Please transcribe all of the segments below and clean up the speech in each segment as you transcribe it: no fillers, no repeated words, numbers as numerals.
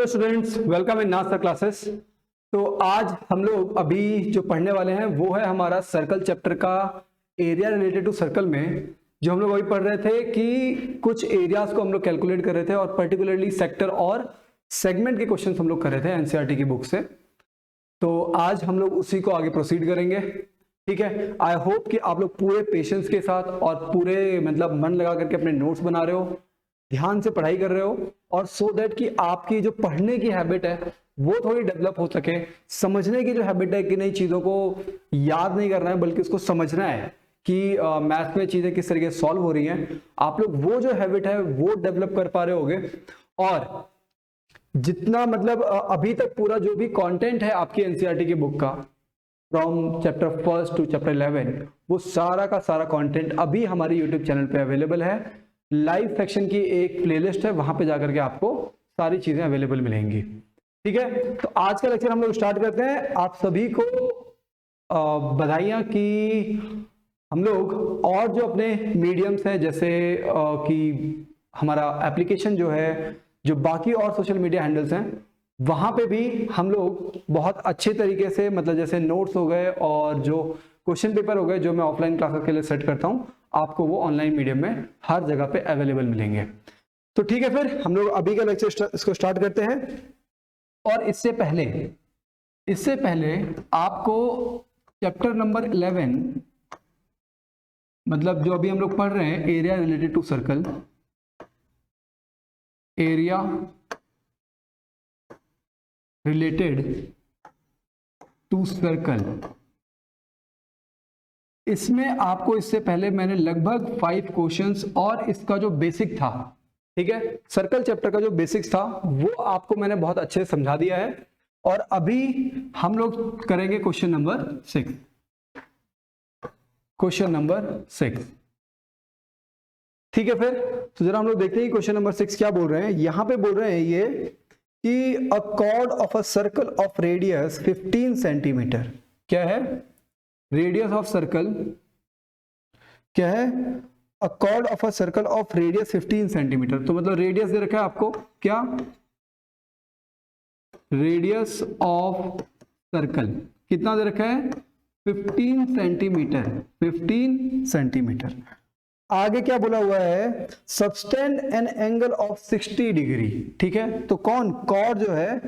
Hello students, welcome in नास्ता classes. तो आज हम लोग अभी जो पढ़ने वाले हैं वो है हमारा सर्कल चैप्टर का एरिया रिलेटेड टू सर्कल में। जो हम लोग अभी पढ़ रहे थे कि कुछ एरियाज को हम लोग कैलकुलेट कर रहे थे और पर्टिकुलरली सेक्टर और सेगमेंट के क्वेश्चन हम लोग कर रहे थे एनसीईआरटी की बुक से। तो आज हम लोग उसी को आगे प्रोसीड करेंगे। ठीक है, आई होप कि आप लोग पूरे पेशेंस के साथ और पूरे मतलब मन लगा करके अपने नोट्स बना रहे हो, ध्यान से पढ़ाई कर रहे हो, और सो दैट कि आपकी जो पढ़ने की हैबिट है वो थोड़ी डेवलप हो सके। समझने की जो हैबिट है कि नई चीजों को याद नहीं करना है बल्कि उसको समझना है कि मैथ में चीजें किस तरीके से सॉल्व हो रही हैं, आप लोग वो जो हैबिट है वो डेवलप कर पा रहे होगे। और जितना मतलब अभी तक पूरा जो भी कंटेंट है आपकी एनसीईआरटी की बुक का फ्रॉम चैप्टर 1 टू चैप्टर 11, वो सारा का सारा कंटेंट अभी हमारे यूट्यूब चैनल पे अवेलेबल है। लाइव सेक्शन की एक प्लेलिस्ट है, वहां पे जाकर के आपको सारी चीजें अवेलेबल मिलेंगी। ठीक है, तो आज का लेक्चर हम लोग स्टार्ट करते हैं। आप सभी को बधाइयां कि हम लोग और जो अपने मीडियम्स हैं जैसे कि हमारा एप्लीकेशन जो है, जो बाकी और सोशल मीडिया हैंडल्स हैं, वहां पे भी हम लोग बहुत अच्छे तरीके से मतलब जैसे नोट्स हो गए और जो क्वेश्चन पेपर हो गए जो मैं ऑफलाइन क्लासेस के लिए सेट करता हूं, आपको वो ऑनलाइन मीडियम में हर जगह पे अवेलेबल मिलेंगे। तो ठीक है, फिर हम लोग अभी का लेक्चर इसको स्टार्ट करते हैं। और इससे पहले आपको चैप्टर नंबर 11 मतलब जो अभी हम लोग पढ़ रहे हैं area related to circle, area related to circle, इसमें आपको इससे पहले मैंने लगभग 5 क्वेश्चंस और इसका जो बेसिक था, ठीक है, सर्कल चैप्टर का जो बेसिक्स था वो आपको मैंने बहुत अच्छे से समझा दिया है। और अभी हम लोग करेंगे क्वेश्चन नंबर 6। क्वेश्चन नंबर 6, ठीक है। फिर तो जरा हम लोग देखते हैं क्वेश्चन नंबर 6 क्या बोल रहे हैं। यहां पे बोल रहे हैं ये कि अ cord of a circle of radius 15 centimetre, क्या है रेडियस ऑफ सर्कल, क्या है अ cord of a circle of radius 15 centimetre. तो मतलब रेडियस दे रखा है आपको, क्या रेडियस ऑफ सर्कल कितना दे रखा है 15 सेंटीमीटर, 15 सेंटीमीटर। आगे क्या बोला हुआ है subtend an angle of 60 degree. ठीक है, तो कौन कॉर्ड जो है,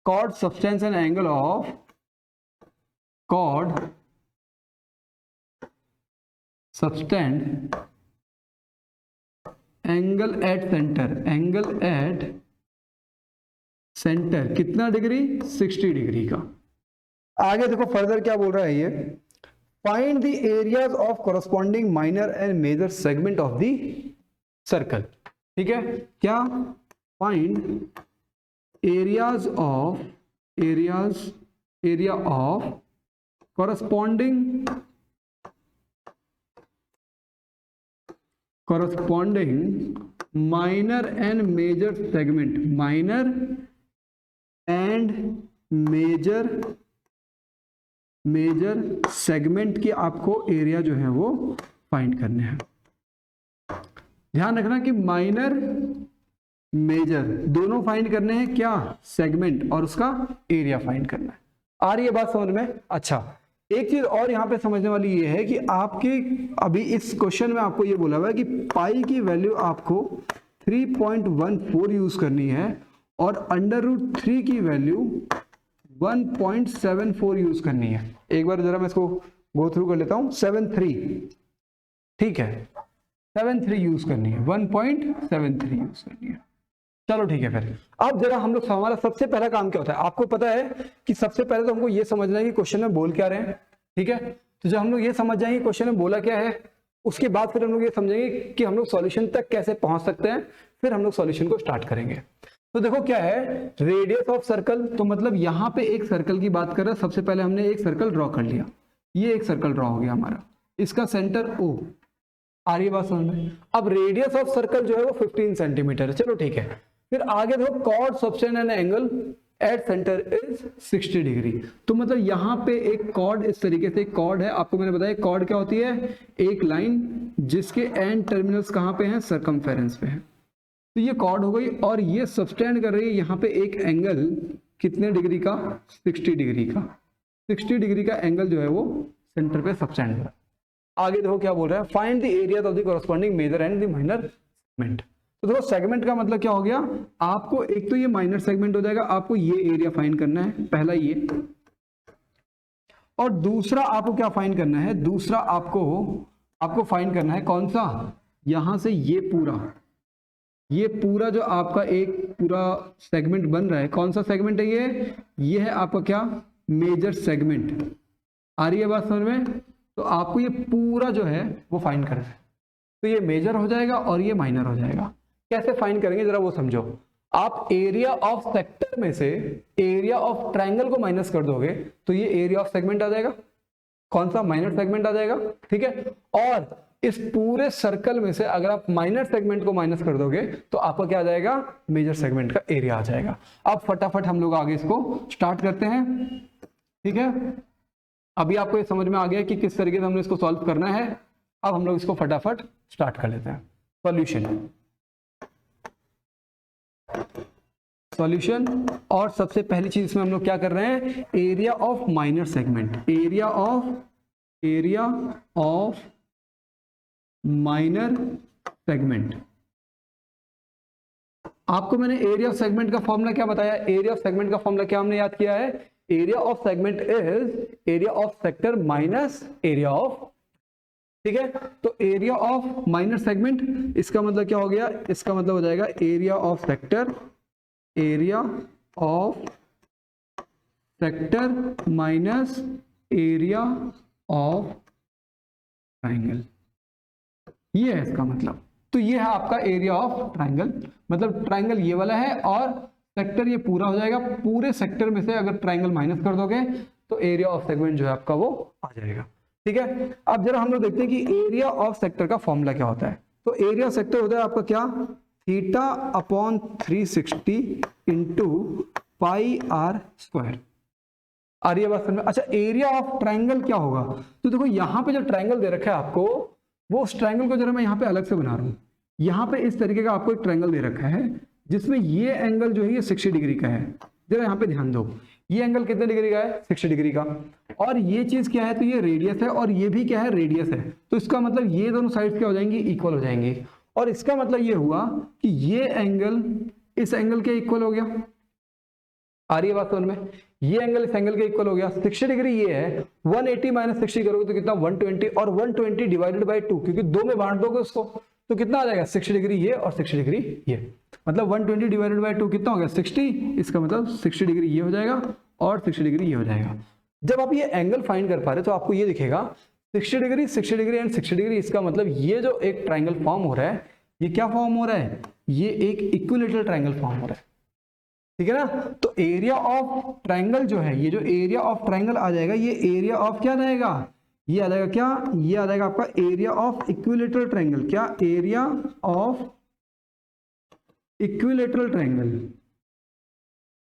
chord subtends an angle of, chord subtend angle at centre, angle at centre कितना डिग्री 60 डिग्री का। आगे देखो फर्दर क्या बोल रहा है ये, find the areas of corresponding minor and major segment of the circle. ठीक है, क्या find areas of, area of corresponding minor and major segment, minor and major segment की आपको एरिया जो है वो फाइंड करने हैं। ध्यान रखना कि माइनर मेजर दोनों फाइंड करने हैं, क्या सेगमेंट और उसका एरिया फाइंड करना है। आ रही है बात समझ में? अच्छा, एक चीज और यहां पे समझने वाली ये है कि आपके अभी इस क्वेश्चन में आपको ये बोला हुआ है कि पाई की वैल्यू आपको 3.14 यूज करनी है और √3 की वैल्यू 1.74 यूज करनी है। एक बार जरा मैं इसको गो थ्रू कर लेता हूं। 73, ठीक है, 73 यूज करनी है, 1.73 यूज करनी है। चलो ठीक है, फिर अब जरा हम लोग, हमारा सबसे पहला काम क्या होता है आपको पता है कि सबसे पहले तो हमको ये समझना है कि क्वेश्चन में बोल क्या रहे हैं। ठीक है, तो जब हम लोग ये समझ जाएंगे क्वेश्चन में बोला क्या है, उसके बाद फिर हम लोग ये समझेंगे कि हम लोग सॉल्यूशन तक कैसे पहुंच सकते हैं, फिर हम लोग सॉल्यूशन को स्टार्ट करेंगे। तो देखो क्या है रेडियस ऑफ सर्कल, तो मतलब यहां पे एक सर्कल की बात कर रहे हैं। सबसे पहले हमने एक सर्कल ड्रॉ कर लिया, ये एक सर्कल ड्रॉ हो गया हमारा, इसका सेंटर O। आ रही है बात समझ में? अब रेडियस ऑफ सर्कल जो है वो 15 सेंटीमीटर है। चलो ठीक है, फिर आगे देखो chord subtend an angle at centre is 60 degree. तो मतलब यहां पे एक कॉर्ड, इस तरीके से एक कॉर्ड है, आपको मैंने बताया कॉर्ड क्या होती है, एक लाइन जिसके एंड टर्मिनल्स कहां पे हैं, सरकमफेरेंस पे है। तो ये कॉर्ड हो गई और ये सबस्टेंड कर रही है यहाँ पे एक एंगल कितने डिग्री का, 60 डिग्री का। 60 डिग्री का एंगल जो है वो सेंटर पे सबस्टेंड कर रहा है। आगे देखो क्या बोल रहा है, find the area of the corresponding major and the minor segment. तो देखो सेगमेंट का मतलब क्या हो गया, आपको एक तो ये माइनर सेगमेंट हो जाएगा, आपको ये एरिया फाइंड करना है पहला ये, और दूसरा आपको क्या फाइंड करना है, दूसरा आपको फाइंड करना है कौन सा, यहां से ये पूरा जो आपका एक पूरा सेगमेंट बन रहा है, कौन सा सेगमेंट है ये है आपका क्या, मेजर सेगमेंट। आ रही है बात समझ में? तो आपको ये पूरा जो है वो फाइंड करना है। तो ये मेजर हो जाएगा और ये माइनर हो जाएगा। कैसे फाइंड करेंगे जरा वो समझो। आप एरिया ऑफ सेक्टर में से एरिया ऑफ ट्रायंगल को माइनस कर दोगे तो ये एरिया ऑफ सेगमेंट आ जाएगा, कौन सा, माइनर सेगमेंट आ जाएगा, ठीक है। और इस पूरे सर्कल में से अगर आप माइनर सेगमेंट को माइनस कर दोगे तो आपका क्या आ जाएगा, मेजर सेगमेंट का एरिया आ जाएगा। अब फटाफट हम लोग आगे इसको स्टार्ट करते हैं, ठीक है। अभी आपको ये समझ में आ गया कि किस तरीके से हमने इसको सॉल्व करना है। अब हम लोग इसको फटाफट स्टार्ट कर लेते हैं। सॉल्यूशन और सबसे पहली चीज इसमें हम लोग क्या कर रहे हैं, area of minor segment, area of minor segment. आपको मैंने एरिया ऑफ सेगमेंट का फॉर्मूला क्या बताया, एरिया ऑफ सेगमेंट का फॉर्मूला क्या हमने याद किया है, area of segment is area of sector minus area of, ठीक है। तो एरिया ऑफ माइनर सेगमेंट इसका मतलब क्या हो गया, इसका मतलब हो जाएगा area of sector, area of sector minus area of triangle, ये है इसका मतलब। तो ये है आपका एरिया ऑफ ट्रायंगल, मतलब ट्रायंगल ये वाला है और सेक्टर ये पूरा हो जाएगा। पूरे सेक्टर में से अगर ट्रायंगल माइनस कर दोगे तो एरिया ऑफ सेगमेंट जो है आपका वो आ जाएगा, ठीक है। अब जरा हम लोग देखते हैं कि एरिया ऑफ सेक्टर का फॉर्मूला क्या होता है। तो एरिया ऑफ सेक्टर होता है आपका क्या, theta upon 360 into pi r square. आ रही है बात समझ में? अच्छा, एरिया ऑफ ट्रायंगल क्या होगा, तो देखो यहाँ पे जो ट्रायंगल दे रखा है आपको, वो उस ट्रायंगल को जरा मैं यहाँ पे अलग से बना रहा हूँ। यहाँ पे इस तरीके का आपको एक ट्रायंगल दे रखा है जिसमें ये एंगल जो है ये 60 डिग्री का है। जरा यहाँ पे ध्यान दो, ये एंगल कितने डिग्री का है, 60 डिग्री का। और ये चीज क्या है, तो ये रेडियस है और ये भी क्या है, रेडियस है। तो इसका मतलब ये दोनों साइड क्या हो जाएंगी, इक्वल हो जाएंगी। और इसका मतलब ये हुआ कि ये एंगल इस एंगल के इक्वल हो गया। आ रही है बात समझ में? ये एंगल इस एंगल के इक्वल हो गया। 60 डिग्री ये है, 180 माइनस 60 करोगे तो कितना, 120, और 120 डिवाइडेड बाय 2, क्योंकि दो में बांट दोगे उसको तो कितना आ जाएगा, 60 डिग्री ये और 60 डिग्री ये। मतलब 120 डिवाइडेड बाय 2 कितना हो गया, 60। इसका मतलब 60 डिग्री ये हो जाएगा और 60 डिग्री ये हो जाएगा। जब आप ये एंगल फाइंड कर पा रहे तो आपको ये दिखेगा 60 डिग्री, 60 डिग्री एंड 60 डिग्री। इसका मतलब ये जो एक ट्रायंगल फॉर्म हो रहा है, ये क्या फॉर्म हो रहा है, ये एक इक्विलैटरल ट्रायंगल फॉर्म हो रहा है, ठीक है ना। तो एरिया ऑफ ट्रायंगल जो है, ये जो एरिया ऑफ ट्रायंगल आ जाएगा, ये एरिया ऑफ क्या रहेगा, ये आ जाएगा क्या, ये आ जाएगा आपका एरिया ऑफ इक्विलैटरल ट्रायंगल। क्या, एरिया ऑफ इक्विलैटरल ट्रायंगल।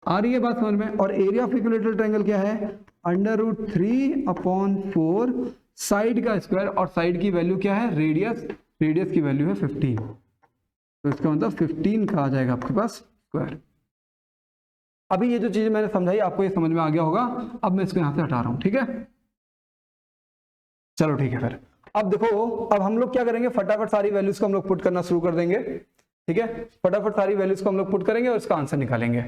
आ रही है बात समझ में? और एरिया ऑफ इक्विलैटरल ट्रायंगल क्या है, √3/4 साइड का स्क्वायर, और साइड की वैल्यू क्या है, रेडियस, रेडियस की वैल्यू है 15। तो इसका मतलब 15 का आ जाएगा आपके पास स्क्वायर। अभी ये जो चीज मैंने समझाई आपको ये समझ में आ गया होगा। अब मैं इसको यहां से हटा रहा हूं, ठीक है। चलो ठीक है, फिर अब देखो, अब हम लोग क्या करेंगे, फटाफट सारी वैल्यूज को हम लोग पुट करना शुरू कर देंगे, ठीक है। फटाफट सारी वैल्यूज को हम लोग पुट करेंगे और इसका आंसर निकालेंगे,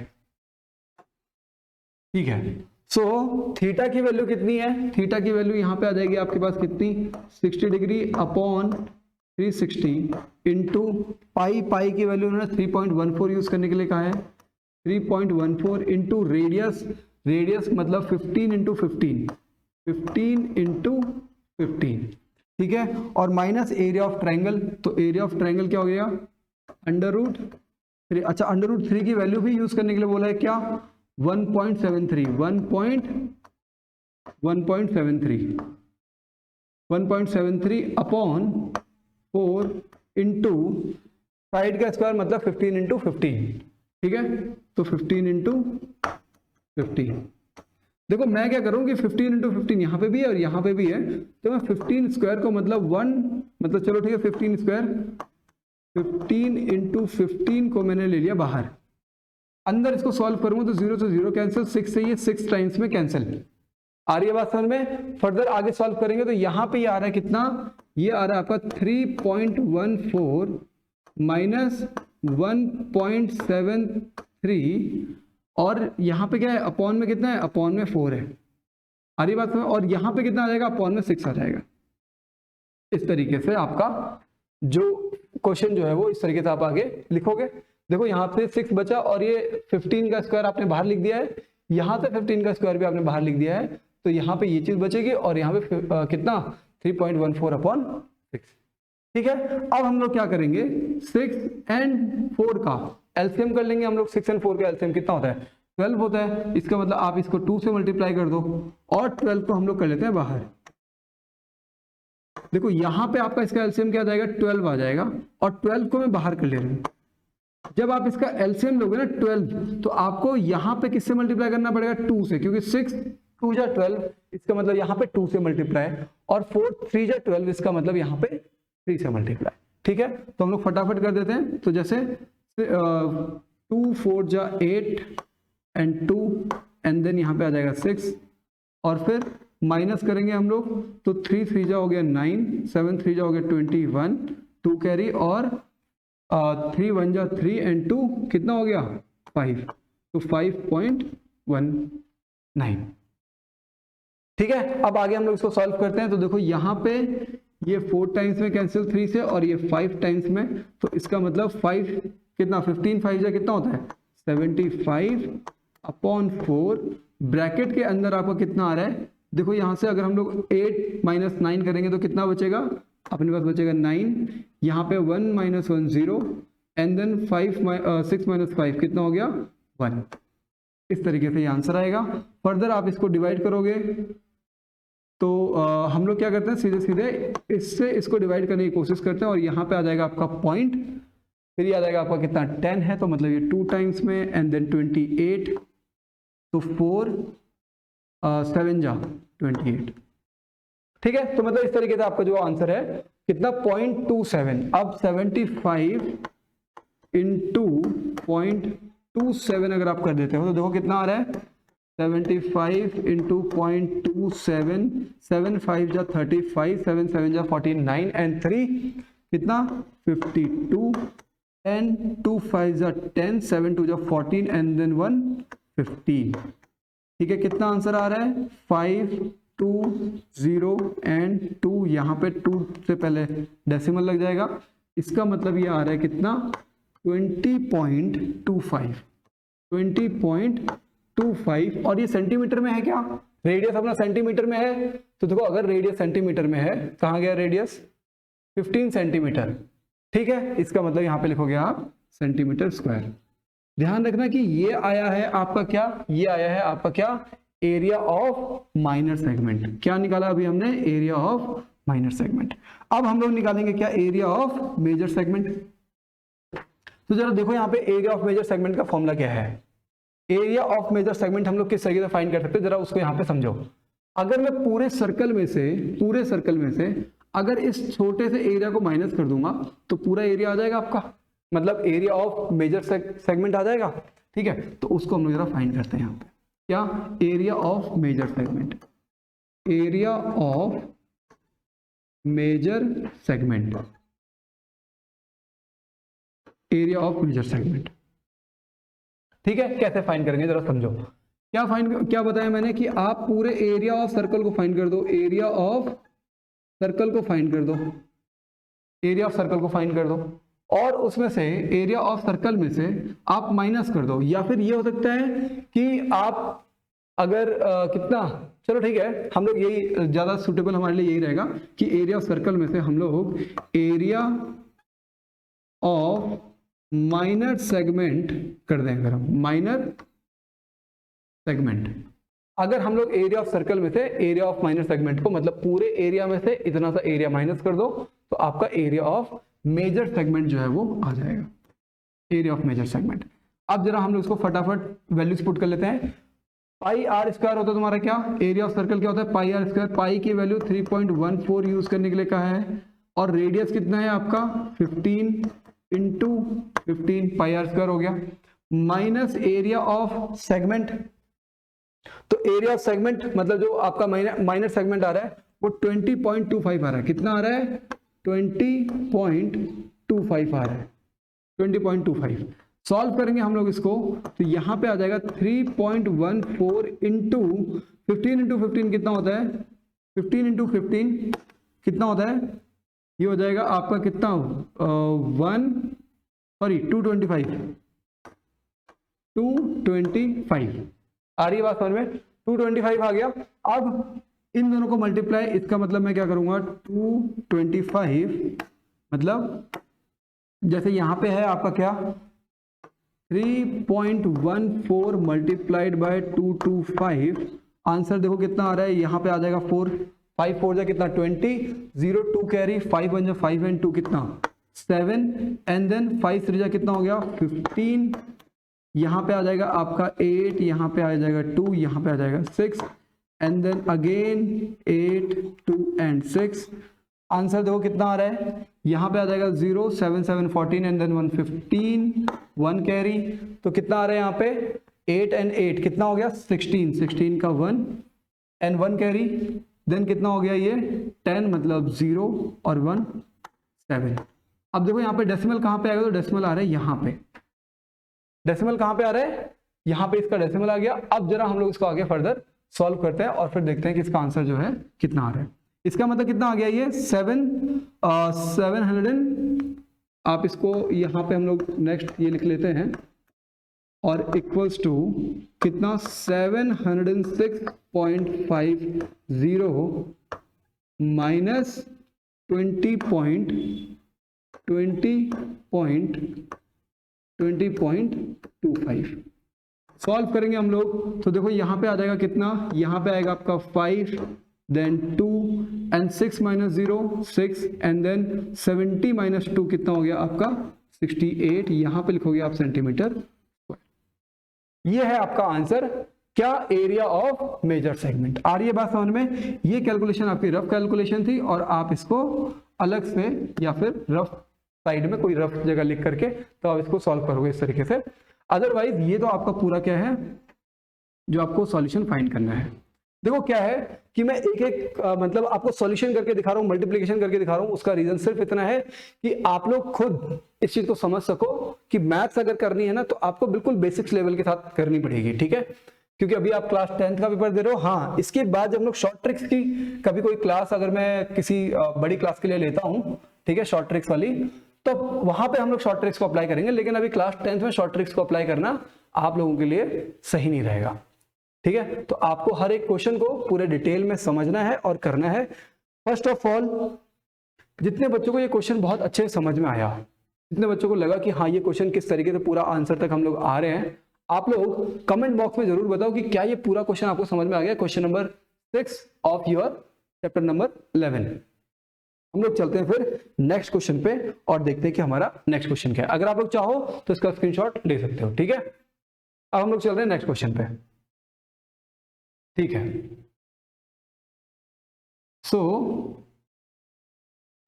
ठीक है। सो थीटा की वैल्यू कितनी है, थीटा की वैल्यू यहाँ पे आ जाएगी आपके पास कितनी, 60 डिग्री अपॉन 360 इंटू पाई, पाई की वैल्यू उन्होंने 3.14 यूज करने के लिए कहा है, 3.14 इंटू रेडियस, रेडियस मतलब 15 इंटू 15, 15 इंटू 15, ठीक है। और माइनस एरिया ऑफ ट्रायंगल, तो एरिया ऑफ ट्रायंगल क्या हो गया, √3। अच्छा, √3 की वैल्यू भी यूज करने के लिए बोला है क्या, 1.73, 1.73 अपॉन 4 इंटू साइड का स्क्वायर मतलब 15 इंटू 15, ठीक है। तो 15 इंटू 15, देखो मैं क्या करूँ कि 15 इंटू 15 यहाँ पे भी है और यहाँ पे भी है, तो मैं 15 स्क्वायर को मतलब 1, मतलब चलो ठीक है 15 स्क्वायर 15 इंटू 15 को मैंने ले लिया बाहर, अंदर इसको सॉल्व करूंगा तो 0 से 0 कैंसिल, 6 से ये 6 टाइम्स में कैंसिल। आ रही है बात समझ में? फर्दर आगे सॉल्व करेंगे तो यहाँ पे ये आ रहा है कितना, ये आ रहा है आपका 3.14 माइनस 1.73 और यहाँ पे क्या है, अपॉन में कितना है, अपॉन में 4 है। आ रही बात समझ? और यहाँ पे कितना आ जाएगा, अपॉन में 6 आ जाएगा। इस तरीके से आपका जो क्वेश्चन जो है वो इस तरीके से आप आगे लिखोगे। देखो यहाँ पे 6 बचा और ये 15 का स्क्वायर आपने बाहर लिख दिया है, यहाँ से 15 का स्क्वायर भी आपने बाहर लिख दिया है, तो यहाँ पे ये चीज बचेगी और यहाँ पे कितना 3.14 अपॉन 6। ठीक है, अब हम लोग क्या करेंगे, 6 and 4 का एलसीएम कर लेंगे हम लोग। 6 and 4 का एलसीएम कितना होता है, 12 होता है। इसका मतलब आप इसको 2 से मल्टीप्लाई कर दो और 12 को हम लोग कर लेते हैं बाहर। देखो यहाँ पे आपका इसका एलसीएम क्या आ जाएगा, 12 आ जाएगा और 12 को मैं बाहर कर ले रहा हूँ। जब आप इसका एलसीएम लोगे ना 12, तो आपको यहाँ पे किससे मल्टीप्लाई करना पड़ेगा, 2 से, क्योंकि 6 2 जा 12, इसका मतलब यहाँ पे 2 से मल्टीप्लाई, और 4 3 जा 12, इसका मतलब यहाँ पे 3 से मल्टीप्लाई। ठीक है, तो हम लोग फटाफट कर देते हैं। तो जैसे 2 4 जा 8 एंड 2 एंड देन यहाँ पे आ जाएगा 6 और फिर माइनस करेंगे हम लोग तो 3 3 जा हो गया 9, 7 3 जा हो गया 21, 2 कैरी और 3 1 जा 3 एंड 2 कितना हो गया 5, तो 5.19। ठीक है, अब आगे हम लोग इसको सॉल्व करते हैं। तो देखो यहाँ पे ये 4 टाइम्स में कैंसिल 3 से और ये 5 टाइम्स में, तो इसका मतलब 5 कितना 15 5 जा कितना होता है 75 अपॉन 4, ब्रैकेट के अंदर आपका कितना आ रहा है, देखो यहाँ से अगर हम लोग 8 माइनस 9 करेंगे तो कितना बचेगा, अपने पास बचेगा 9, यहाँ पे 1 माइनस 1 0 एंड देन 6 माइनस 5 कितना हो गया 1। इस तरीके से ये आंसर आएगा। फर्दर आप इसको डिवाइड करोगे तो हम लोग क्या करते हैं, सीधे सीधे इससे इसको डिवाइड करने की कोशिश करते हैं और यहाँ पे आ जाएगा आपका पॉइंट, फिर ये आ जाएगा आपका कितना 10 है, तो मतलब ये 2 टाइम्स में एंड देन 28, तो 4 7 जा 28। ठीक है, तो मतलब इस तरीके से आपका जो आंसर है कितना 0.27। अब 75 इंटू 0.27 अगर आप कर देते हो तो देखो कितना आ रहा है 75 इंटू 0.27, 7 5 जा 35, 7 7 जा 49 एंड 3 कितना 52 एंड 2 5 जा 10, 7 2 जा 14 एंड देन 1 15। ठीक है, कितना आंसर आ रहा है 5 2 0 एंड 2, यहाँ पे 2 से पहले डेसिमल लग जाएगा, इसका मतलब ये आ रहा है कितना 20.25 और ये सेंटीमीटर में है क्या, रेडियस अपना सेंटीमीटर में है। तो देखो अगर रेडियस सेंटीमीटर में है, कहाँ गया रेडियस 15 सेंटीमीटर। ठीक है, इसका मतलब यहाँ पे लिखोगे आप सेंटीमीटर स्क्वायर। ध्यान रखना कि ये आया है आपका क्या, ये आया है आपका क्या एरिया ऑफ माइनर सेगमेंट। क्या निकाला अभी हमने, एरिया ऑफ माइनर सेगमेंट। अब हम लोग निकालेंगे क्या, एरिया ऑफ मेजर सेगमेंट। तो जरा देखो यहाँ पे एरिया ऑफ मेजर सेगमेंट का फॉर्मूला क्या है। एरिया ऑफ मेजर सेगमेंट हम लोग किस तरीके से फाइंड कर सकते हैं, जरा उसको यहाँ पे समझो। अगर मैं पूरे सर्कल में से अगर इस छोटे से एरिया को माइनस कर दूंगा तो पूरा एरिया आ जाएगा आपका, मतलब एरिया ऑफ मेजर सेगमेंट आ जाएगा। ठीक है, तो उसको हम लोग जरा फाइंड करते हैं यहाँ पे, क्या area of major segment, area of major segment, area of major segment. ठीक है, कैसे फाइंड करेंगे जरा समझो। क्या बताया मैंने कि आप पूरे एरिया ऑफ सर्कल को फाइंड कर दो, एरिया ऑफ सर्कल को फाइंड कर दो, एरिया ऑफ सर्कल को फाइंड कर दो और उसमें से एरिया ऑफ सर्कल में से आप माइनस कर दो, या फिर ये हो सकता है कि आप अगर कितना, चलो ठीक है, हम लोग यही ज्यादा सुटेबल हमारे लिए यही रहेगा कि एरिया ऑफ सर्कल में से हम लोग एरिया ऑफ माइनर सेगमेंट कर दें। अगर हम माइनर सेगमेंट, अगर हम लोग एरिया ऑफ सर्कल में से एरिया ऑफ माइनर सेगमेंट को मतलब पूरे एरिया में से इतना सा एरिया माइनस कर दो तो आपका एरिया ऑफ मेजर सेगमेंट जो है वो आ जाएगा, एरिया ऑफ मेजर सेगमेंट। अब जरा हम लोग इसको फटाफट वैल्यूज पुट कर लेते हैं। पाई आर स्क्वायर होता है तुम्हारा क्या, एरिया ऑफ सर्कल क्या होता है पाई आर स्क्वायर। पाई की वैल्यू 3.14 यूज करने के लिए कहा है और रेडियस कितना है आपका 15 इंटू 15 पाई आर स्क्वायर हो गया, माइनस एरिया ऑफ सेगमेंट। तो एरिया ऑफ सेगमेंट मतलब जो आपका माइनर सेगमेंट आ रहा है वो 20.25 आ रहा है। कितना आ रहा है? 20.25 आ रहा है, 20.25। सॉल्व करेंगे हम लोग इसको तो यहां पे आ जाएगा 3.14 इंटू 15 इंटू 15 कितना होता है? 15 इंटू 15 कितना होता है? ये हो जाएगा आपका कितना 225 आ रही है बात समझ में? 225 आ गया। अब इन दोनों को मल्टीप्लाई, इसका मतलब मैं क्या करूंगा 225 मतलब जैसे यहां पे है आपका क्या 3.14 मल्टीप्लाइड बाय 225, आंसर देखो कितना आ रहा है, यहां पे आ जाएगा 4, 5 4 जा कितना 20, 0 2 कैरी 5 1 जा 5 एंड 2 कितना 7 एंड देन 5 3 जा कितना हो गया 15, यहां पे आ जाएगा आपका 8, यहां पे आ जाएगा 2, यहां पे आ जाएगा 6 and then again 8 2 and 6। Answer देखो कितना आ रहा है, यहां पे आ जाएगा 0 7 7 14 एंड देन 115 1 कैरी, तो कितना आ रहा है यहाँ पे 8 एंड 8 कितना हो गया 16, 16 का 1 एंड 1 कैरी, देन कितना हो गया ये 10 मतलब 0 और 1 7। अब देखो यहाँ पे डेसिमल कहाँ पे आएगा, तो डेसिमल आ रहा है यहाँ पे, डेसिमल कहाँ पे आ रहा है यहाँ पे, इसका डेसिमल आ गया। अब जरा हम लोग इसको आगे फर्दर सॉल्व करते हैं और फिर देखते हैं कि इसका आंसर जो है कितना आ रहा है। इसका मतलब कितना आ गया ये 700, आप इसको यहाँ पे हम लोग नेक्स्ट ये लिख लेते हैं और इक्वल्स टू कितना 706.50 माइनस 20.25 सॉल्व करेंगे हम लोग तो देखो यहाँ पे आ जाएगा कितना, यहाँ पे आएगा आपका 5 then 2 and 6 minus 0 6 and then 70 minus 2 कितना हो गया आपका 68, यहाँ पे लिखोगे आप सेंटीमीटर। ये है आपका आंसर, क्या एरिया ऑफ मेजर सेगमेंट। आ रही है बात समझ में? ये कैलकुलेशन आपकी रफ कैलकुलेशन थी और आप इसको अलग से या फिर रफ साइड में कोई रफ जगह लिख करके तो आप इसको सॉल्व करोगे इस तरीके से। अदरवाइज ये तो आपका पूरा क्या है जो आपको सॉल्यूशन फाइंड करना है। देखो क्या है कि मैं एक एक मतलब आपको सॉल्यूशन करके दिखा रहा हूं, मल्टीप्लिकेशन करके दिखा रहा हूं, उसका रीजन सिर्फ इतना है कि आप लोग खुद इस चीज को समझ सको कि मैथ्स अगर करनी है ना तो आपको बिल्कुल बेसिक्स लेवल के साथ करनी पड़ेगी, ठीक है? क्योंकि अभी आप क्लास 10th का पेपर दे रहे हो। हाँ, इसके बाद जब हम लोग शॉर्ट ट्रिक्स की कभी कोई क्लास अगर मैं किसी बड़ी क्लास के लिए लेता हूं, ठीक है, शॉर्ट ट्रिक्स वाली, तो वहां पे हम लोग शॉर्ट ट्रिक्स को अप्लाई करेंगे। लेकिन अभी क्लास 10th में शॉर्ट ट्रिक्स को अप्लाई करना आप लोगों के लिए सही नहीं रहेगा, ठीक है? तो आपको हर एक क्वेश्चन को पूरे डिटेल में समझना है और करना है। फर्स्ट ऑफ ऑल, जितने बच्चों को ये क्वेश्चन बहुत अच्छे से समझ में आया, जितने बच्चों को लगा कि हाँ ये क्वेश्चन किस तरीके से पूरा आंसर तक हम लोग आ रहे हैं, आप लोग कमेंट बॉक्स में जरूर बताओ कि क्या ये पूरा क्वेश्चन आपको समझ में आ गया। Question number 6 of your chapter number 11। हम लोग चलते हैं फिर नेक्स्ट क्वेश्चन पे और देखते हैं कि हमारा नेक्स्ट क्वेश्चन क्या है। अगर आप लोग चाहो तो इसका स्क्रीनशॉट ले सकते हो, ठीक है? अब हम लोग चल रहे हैं नेक्स्ट क्वेश्चन पे, ठीक है?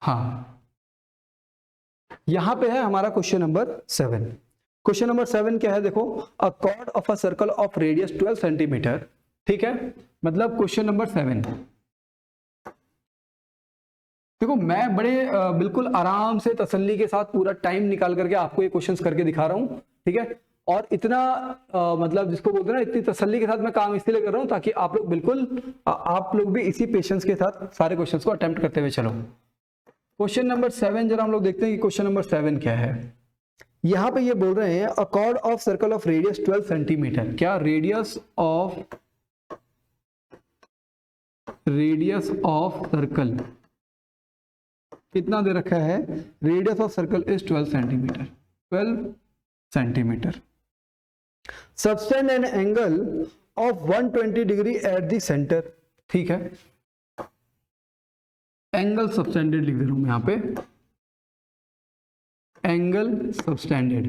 हाँ, यहां पे है हमारा क्वेश्चन नंबर 7। क्वेश्चन नंबर 7 क्या है देखो, अ cord of a circle of radius 12 centimetre, ठीक है? मतलब क्वेश्चन नंबर 7 देखो, मैं बड़े बिल्कुल आराम से तसल्ली के साथ पूरा टाइम निकाल करके आपको ये क्वेश्चंस करके दिखा रहा हूं, ठीक है? और इतना मतलब जिसको बोलते हैं ना, इतनी तसल्ली के साथ मैं काम इसलिए कर रहा हूं ताकि आप लोग बिल्कुल आप लोग भी इसी पेशेंस के साथ सारे क्वेश्चंस को अटेम्प्ट करते हुए चलो। क्वेश्चन नंबर 7 जरा हम लोग देखते हैं कि क्वेश्चन नंबर 7 क्या है। यहां पे ये बोल रहे हैं अ cord of circle of radius 12 centimetre. क्या रेडियस ऑफ सर्कल कितना दे रखा है? Radius of circle is 12 centimetre, 12 centimetre. Subtend an angle of 120 degree at the centre, ठीक है? एंगल सबटेंडेड लिख दे रहा हूं मैं यहां पे, angle subtended,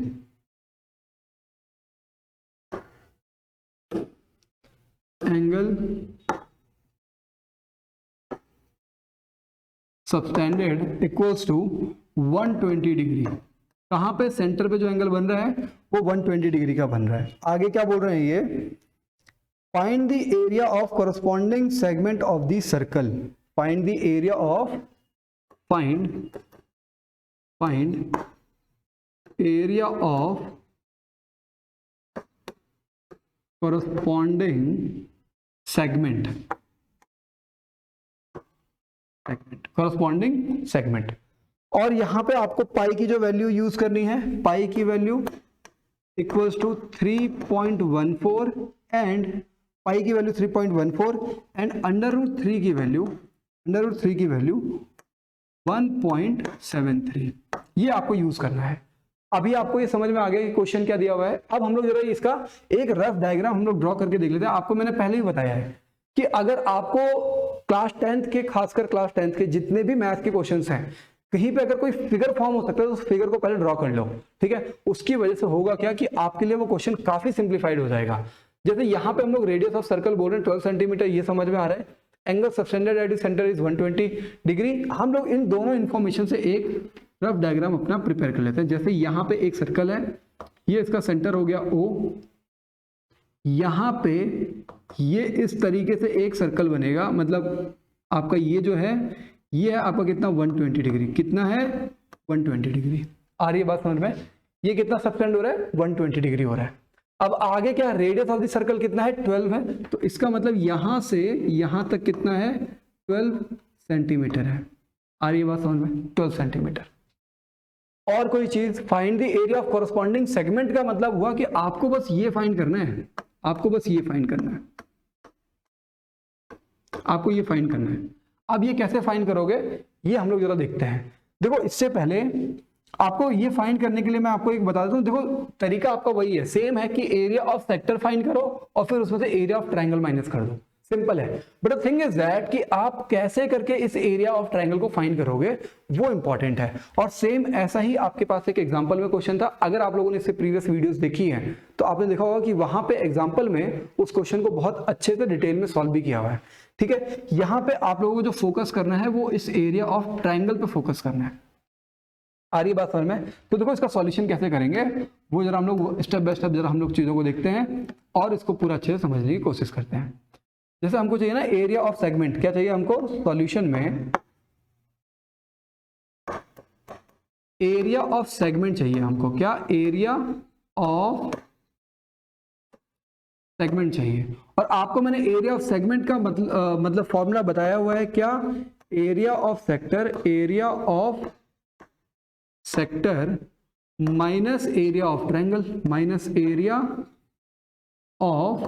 angle subtended equals to 120 degree. कहाँ पे, सेंटर पे जो एंगल बन रहा है वो 120 डिग्री का बन रहा है। आगे क्या बोल रहे हैं ये, find the area of corresponding segment of the circle, find the area of, find area of corresponding segment, corresponding segment। और यहां पे आपको पाई की जो वैल्यू यूज करनी है, पाई की value equals to 3.14 and pi की वैल्यू 3.14 एंड अंडर रूट 3 की वैल्यू 1.73, ये आपको यूज करना है। अभी आपको ये समझ में आ गया कि क्वेश्चन क्या दिया हुआ है। अब हम लोग जरा इसका एक रफ डायग्राम हम लोग ड्रॉ करके देख लेते हैं। आपको मैंने पहले ही बताया है कि अगर आपको क्लास 10th के, खासकर क्लास 10th के जितने भी मैथ के क्वेश्चंस हैं, कहीं पे अगर कोई फिगर फॉर्म हो सकता है तो उस फिगर को पहले ड्रॉ कर लो, ठीक है। उसकी वजह से होगा क्या कि आपके लिए वो क्वेश्चन काफी सिंप्लीफाइड हो जाएगा। जैसे यहाँ पे हम लोग रेडियस ऑफ सर्कल बोल रहे हैं 12 सेंटीमीटर, ये समझ में आ रहा है। Angle subtended at the centre is 120 degree. हम लोग इन दोनों इंफॉर्मेशन से एक रफ डायग्राम अपना प्रिपेयर कर लेते हैं। जैसे यहाँ पे एक सर्कल है, ये इसका सेंटर हो गया O, यहाँ पे ये इस तरीके से एक सर्कल बनेगा, मतलब आपका ये जो है ये है आपका कितना 120 डिग्री, कितना है 120 डिग्री। आ रही है बात समझ में? ये कितना सबटेंड हो रहा है 120 डिग्री हो रहा है। अब आगे क्या, रेडियस ऑफ द सर्कल कितना है 12 है, तो इसका मतलब यहां से यहां तक कितना है 12 सेंटीमीटर है। आ रही है बात समझ में? 12 सेंटीमीटर। और कोई चीज, find the area of corresponding segment का मतलब हुआ कि आपको बस ये फाइंड करना है, आपको बस ये फाइंड करना है, आपको ये फाइंड करना है। अब ये कैसे फाइंड करोगे ये हम लोग जरा देखते हैं। देखो इससे पहले आपको ये फाइंड करने के लिए मैं आपको एक बता देता हूं। देखो तरीका आपका वही है, सेम है कि एरिया ऑफ सेक्टर फाइंड करो और फिर उसमें से एरिया ऑफ ट्रायंगल माइनस कर दो, सिंपल है। But the thing is that कि आप कैसे करके इस एरिया ऑफ ट्रायंगल को फाइंड करोगे वो इंपॉर्टेंट है। और सेम ऐसा ही आपके पास एक एग्जांपल में क्वेश्चन था। अगर आप लोगों ने इससे प्रीवियस वीडियोस देखी हैं तो आपने देखा होगा कि वहां पे एग्जांपल में उस क्वेश्चन को बहुत अच्छे से डिटेल में सॉल्व भी किया हुआ है, ठीक है। यहां पे आप लोगों को जो फोकस करना है वो इस एरिया ऑफ ट्रायंगल पे फोकस करना है। आ रही बात समझ में? तो देखो इसका सॉल्यूशन कैसे करेंगे वो जरा हम लोग स्टेप बाय स्टेप जरा हम लोग चीजों को देखते हैं और इसको पूरा अच्छे से समझने की कोशिश करते हैं। जैसे हमको चाहिए ना एरिया ऑफ सेगमेंट, क्या चाहिए हमको सॉल्यूशन में? एरिया ऑफ सेगमेंट चाहिए हमको। क्या? एरिया ऑफ सेगमेंट चाहिए। और आपको मैंने एरिया ऑफ सेगमेंट का मतलब फॉर्मूला बताया हुआ है। क्या? Area of sector, area of sector minus area of triangle, minus area of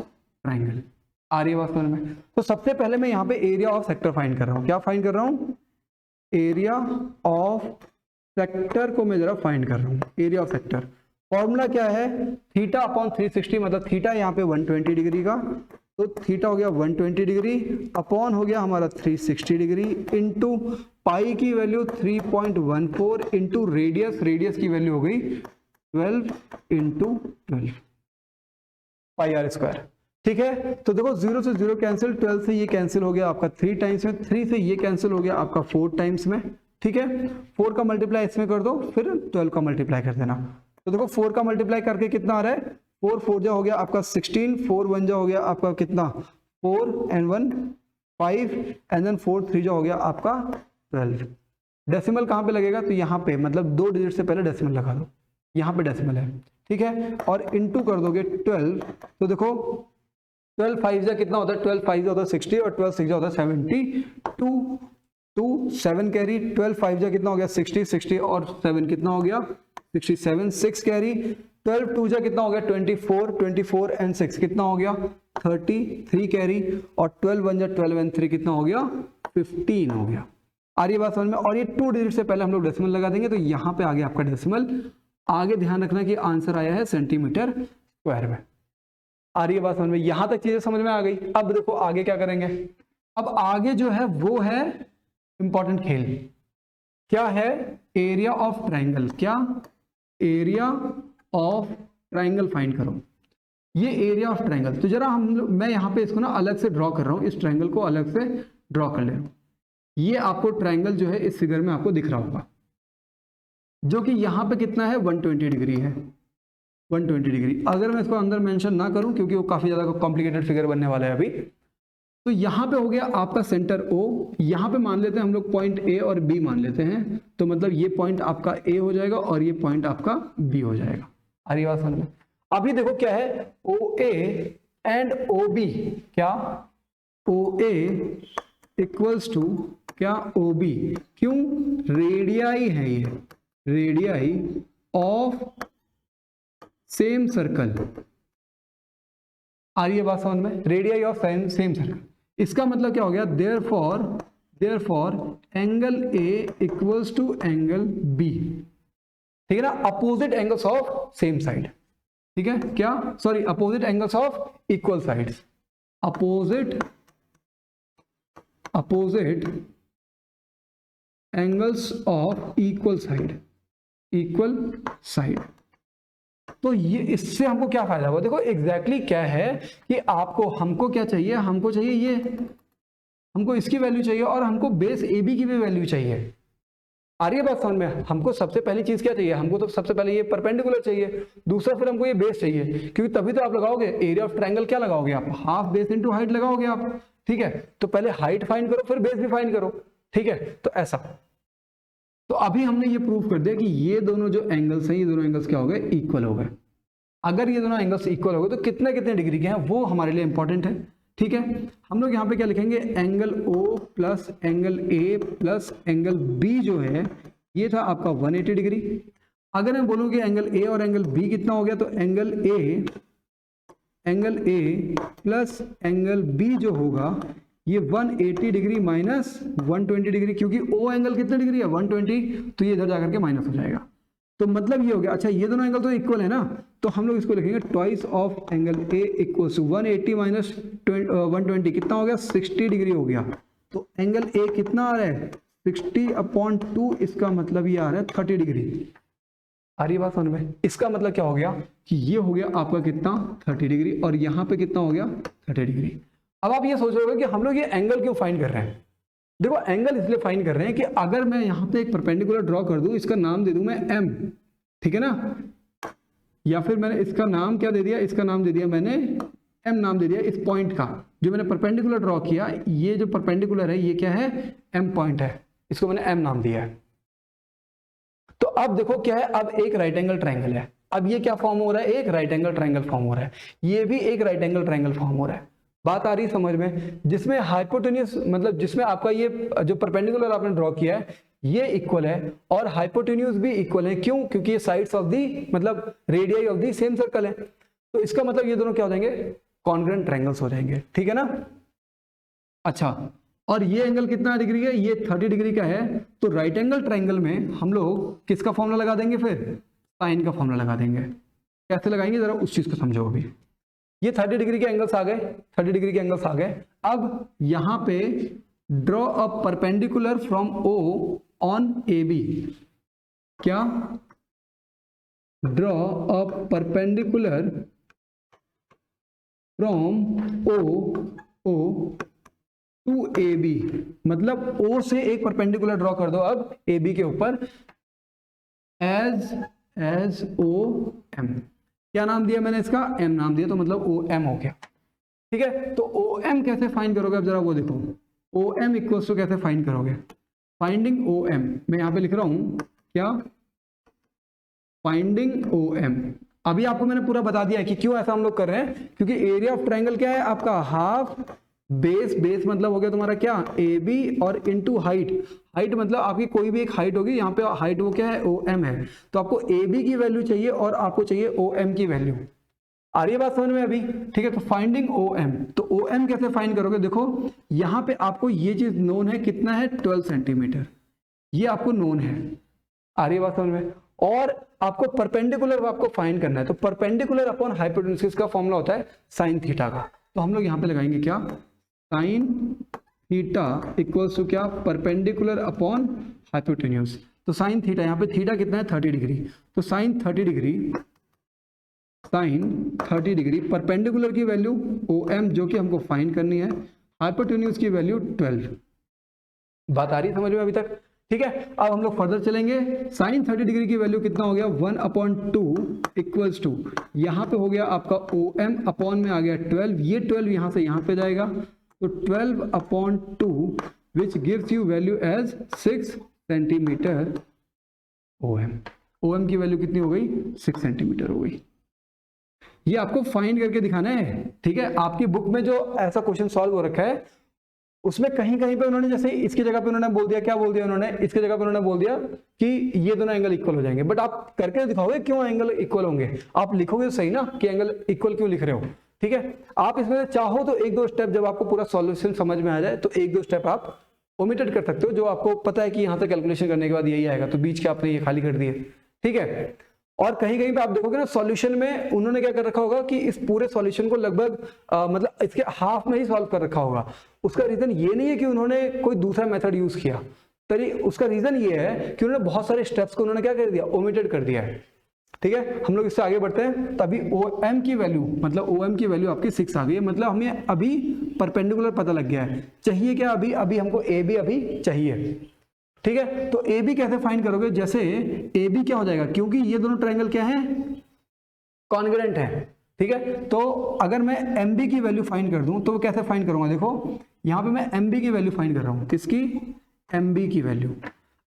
triangle. आ रही है बात समझ में? तो सबसे पहले मैं यहां पे एरिया ऑफ सेक्टर फाइंड कर रहा हूं। क्या फाइंड कर रहा हूं? एरिया ऑफ सेक्टर को मैं जरा फाइंड कर रहा हूं। एरिया ऑफ सेक्टर फॉर्मूला क्या है? थीटा अपॉन 360, मतलब थीटा यहाँ पे 120 डिग्री का, तो थीटा हो गया 120 डिग्री अपॉन हो गया हमारा 360 डिग्री इंटू पाई की वैल्यू 3.14 इंटू रेडियस, रेडियस की वैल्यू हो गई 12 इंटू 12 पाई आर स्क्वायर, ठीक है। तो देखो 0 से 0 कैंसिल, 12 से ये कैंसिल हो गया आपका 3 टाइम्स में, 3 से ये कैंसिल हो गया आपका 4 टाइम्स में, ठीक है। 4 का मल्टीप्लाई इसमें कर दो, फिर 12 का मल्टीप्लाई कर देना। तो देखो 4 का मल्टीप्लाई करके कितना आ रहा है? 4 4 जा हो गया आपका 16, 4 1 जा हो गया आपका कितना 4 and 1 5 एंड देन 4 3 जा हो गया आपका 12। डेसिमल कहाँ पे लगेगा? तो यहाँ पे, मतलब 2 डिजिट से पहले डेसिमल लगा दो, यहाँ पे डेसिमल है, ठीक है। और इंटू कर दोगे 12, तो देखो 12 5 जा कितना होता है? 12 5 जा होता है 60 और 12 6 जा होता है 72, 2 7 कैरी, 12 5 जा कितना हो गया 60, 60 और 7 कितना हो गया 67, 6 कैरी, 12 2 जा कितना हो गया 24, 24 एंड 6 कितना हो गया 30, 3 कैरी और 12 1 जा 12 एंड 3 कितना हो गया 15 हो गया। आ रही है बात समझ में? और ये 2 डिजिट से पहले हम लोग डेसिमल लगा देंगे, तो यहाँ पे आ गया आपका डेसिमल। आगे ध्यान रखना कि आंसर आया है सेंटीमीटर स्क्वायर में। आ रही है बात समझ में? यहां तक चीजें समझ में आ गई। अब देखो आगे क्या करेंगे। अब आगे जो है वो है इंपॉर्टेंट खेल। क्या है? Area of triangle. क्या? एरिया ऑफ ट्रायंगल फाइंड करो। ये एरिया ऑफ ट्रायंगल, तो जरा मैं यहाँ पे इसको ना अलग से ड्रॉ कर रहा हूँ, इस ट्रायंगल को अलग से ड्रॉ कर ले रहा हूँ। ये आपको ट्रायंगल जो है इस फिगर में आपको दिख रहा होगा, जो कि यहाँ पे कितना है 120 डिग्री है, 120 डिग्री। अगर मैं इसको अंदर मेंशन ना करूं क्योंकि वो काफ़ी ज़्यादा कॉम्प्लिकेटेड फिगर बनने वाला है अभी, तो यहाँ पे हो गया आपका सेंटर O, यहाँ पे मान लेते हैं हम लोग पॉइंट A और B मान लेते हैं, तो मतलब ये पॉइंट आपका A हो जाएगा और ये पॉइंट आपका B हो जाएगा। आ रही बात समझ में? अभी देखो क्या है, OA एंड OB, क्या OA इक्वल्स टू क्या OB, क्यों? रेडियाई है ये, रेडियाई ऑफ सेम सर्कल। आ रही है बात समझ में? Radii of same circle. इसका मतलब क्या हो गया, therefore angle A equals to angle B, ठीक है ना, opposite angles of same side, ठीक है, क्या, sorry, opposite angles of equal sides, opposite angles of equal side. तो ये इससे हमको क्या फायदा हुआ? देखो एग्जैक्टली क्या है कि हमको क्या चाहिए, हमको चाहिए ये, हमको इसकी वैल्यू चाहिए और हमको बेस AB की भी वैल्यू चाहिए। आ रही है बात समझ में? हमको सबसे पहली चीज क्या चाहिए, हमको तो सबसे पहले ये परपेंडिकुलर चाहिए, दूसरा फिर हमको ये बेस चाहिए, क्योंकि तभी तो आप लगाओगे एरिया ऑफ ट्रायंगल, क्या लगाओगे आप, हाफ बेस इनटू हाइट लगाओगे आप, ठीक है। तो पहले हाइट फाइंड करो फिर बेस भी फाइंड करो, ठीक है। तो ऐसा, तो अभी हमने ये प्रूव कर दिया कि ये दोनों जो एंगल्स हैं, ये दोनों एंगल्स क्या हो गए, इक्वल हो गए। अगर ये दोनों एंगल्स इक्वल हो गए तो कितने कितने डिग्री के हैं वो हमारे लिए इंपॉर्टेंट है, ठीक है। हम लोग यहाँ पे क्या लिखेंगे, angle O plus angle A plus angle B जो है ये था आपका 180 डिग्री। अगर मैं बोलूँ कि एंगल A और एंगल B कितना हो गया, तो angle A plus angle B जो होगा ये 180 डिग्री माइनस 120 डिग्री, क्योंकि O एंगल कितना डिग्री है 120, तो ये इधर जाकर के माइनस हो जाएगा। तो मतलब ये हो गया, अच्छा ये दोनों एंगल तो इक्वल है ना, तो हम लोग इसको लिखेंगे twice of angle A equals to 180 minus 120 कितना हो गया, 60 डिग्री हो गया। तो एंगल A कितना आ रहा है 60/2, इसका मतलब ये आ रहा है 30 डिग्री। आ रही बात समझ में? इसका मतलब क्या हो गया कि ये हो गया आपका कितना 30 डिग्री और यहाँ पे कितना हो गया 30 डिग्री। अब आप ये सोच रहे हो कि हम लोग ये एंगल क्यों फाइंड कर रहे हैं। देखो एंगल इसलिए फाइंड कर रहे हैं कि अगर मैं यहाँ पे एक परपेंडिकुलर ड्रॉ कर दूं, इसका नाम दे दूं मैं M, ठीक है ना, या फिर मैंने इसका नाम क्या दे दिया, इसका नाम दे दिया मैंने M नाम दे दिया इस पॉइंट का, जो मैंने परपेंडिकुलर ड्रॉ किया, ये जो परपेंडिकुलर है ये क्या है M पॉइंट है, इसको मैंने M नाम दिया है। तो अब देखो क्या है, अब एक राइट एंगल ट्रायंगल है, अब ये क्या फॉर्म हो रहा है, एक राइट एंगल ट्रायंगल फॉर्म हो रहा है, ये भी एक राइट एंगल ट्रायंगल फॉर्म हो रहा है। बात आ रही समझ में? जिसमें हाइपोटेन्यूस मतलब जिसमें आपका ये जो परपेंडिकुलर आपने ड्रॉ किया है ये इक्वल है और हाइपोटेन्यूस भी इक्वल है, क्यों? क्योंकि ये साइड्स ऑफ दी मतलब radii of the same circle है। तो इसका मतलब ये दोनों क्या हो जाएंगे, कॉन्ग्रुएंट ट्रायंगल्स हो जाएंगे, ठीक है ना। अच्छा, और ये एंगल कितना डिग्री है, ये 30 डिग्री का है। तो राइट एंगल ट्रायंगल में हम लोग किसका फॉर्मूला लगा देंगे, फिर साइन का फॉर्मूला लगा देंगे। कैसे लगाएंगे जरा उस चीज को समझो। अभी ये 30 डिग्री के एंगल्स आ गए, 30 डिग्री के एंगल्स आ गए। अब यहां पे draw a perpendicular from O on AB, क्या, draw a perpendicular from O to AB, मतलब O से एक परपेंडिकुलर ड्रॉ कर दो अब AB के ऊपर, एज OM। क्या नाम दिया मैंने इसका, M नाम दिया, तो मतलब OM हो गया, ठीक है। तो OM कैसे फाइंड करोगे, अब जरा वो देखो, OM इक्वल्स टू कैसे फाइंड करोगे, फाइंडिंग OM, मैं यहां पे लिख रहा हूं क्या, फाइंडिंग OM। अभी आपको मैंने पूरा बता दिया है कि क्यों ऐसा हम लोग कर रहे हैं, क्योंकि एरिया ऑफ ट्रायंगल क्या है आपका, हाफ बेस, बेस मतलब हो गया तुम्हारा क्या AB और इनटू हाइट, हाइट मतलब आपकी कोई भी एक हाइट होगी, यहाँ पे हाइट वो क्या है OM है, तो आपको AB की वैल्यू चाहिए और आपको चाहिए OM की वैल्यू। आ रही है बात समझ में अभी, ठीक है। तो फाइंडिंग OM, तो OM कैसे फाइंड करोगे, देखो यहाँ पे आपको ये चीज नोन है, कितना है 12 सेंटीमीटर, ये आपको नोन है। आ रही है बात समझ में, और आपको परपेंडिकुलर आपको फाइंड करना है, तो परपेंडिकुलर अपॉन हाइपोटेन्यूज का फॉर्मूला होता है साइन थीटा का। तो हम लोग यहाँ पे लगाएंगे क्या, साइन थीटा इक्वल्स टू क्या, परपेंडिकुलर अपॉन हाइपोटेन्यूज। तो साइन थीटा, यहाँ पे थीटा कितना है 30 डिग्री, तो साइन 30 डिग्री परपेंडिकुलर की वैल्यू OM जो कि हमको फाइंड करनी है, हाइपोटेन्यूज की वैल्यू 12। बात आ रही है समझ में अभी तक, ठीक है, अब हम लोग फर्दर चलेंगे। साइन 30 डिग्री की वैल्यू कितना हो गया 1/2 इक्वल्स टू, यहाँ पे हो गया आपका OM अपॉन में आ गया 12, ये 12 यहाँ से यहाँ पे जाएगा, तो 12/2 which gives you value as 6 centimetre OM की वैल्यू कितनी हो गई 6 सेंटीमीटर हो गई। ये आपको फाइंड करके दिखाना है, ठीक है। आपकी बुक में जो ऐसा क्वेश्चन सॉल्व हो रखा है उसमें कहीं कहीं पे उन्होंने, जैसे इसकी जगह पे उन्होंने बोल दिया, क्या बोल दिया उन्होंने, इसकी जगह पे उन्होंने बोल दिया कि ये दोनों एंगल इक्वल हो जाएंगे, बट आप करके दिखाओगे क्यों एंगल इक्वल होंगे, आप लिखोगे तो सही ना कि एंगल इक्वल क्यों लिख रहे हो, ठीक है। आप इसमें से चाहो तो एक दो स्टेप, जब आपको पूरा सॉल्यूशन समझ में आ जाए तो एक दो स्टेप आप ओमिटेड कर सकते हो, जो आपको पता है कि यहाँ से कैलकुलेशन करने के बाद यही आएगा, तो बीच के आपने ये खाली कर दिए, ठीक है। और कहीं कहीं पे आप देखोगे ना सॉल्यूशन में उन्होंने क्या कर रखा होगा कि इस पूरे सॉल्यूशन को लगभग मतलब इसके हाफ में ही सॉल्व कर रखा होगा। उसका रीजन ये नहीं है कि उन्होंने कोई दूसरा मेथड यूज किया, तरी उसका रीजन ये है कि उन्होंने बहुत सारे स्टेप्स को उन्होंने क्या कर दिया, ओमिटेड कर दिया है, ठीक है। हम लोग इससे आगे बढ़ते हैं। तभी OM की वैल्यू, मतलब OM की वैल्यू आपकी 6 आ गई है, मतलब हमें अभी परपेंडिकुलर पता लग गया है। चाहिए क्या अभी, अभी हमको AB अभी चाहिए, ठीक है। तो AB कैसे फाइंड करोगे, जैसे AB क्या हो जाएगा, क्योंकि ये दोनों ट्रायंगल क्या हैं, कॉन्ग्रुएंट हैं, ठीक है। तो अगर मैं MB की वैल्यू फाइंड कर दूं तो कैसे फाइंड करूंगा, देखो यहां पे मैं MB की वैल्यू फाइंड कर रहा हूं, किसकी, MB की वैल्यू।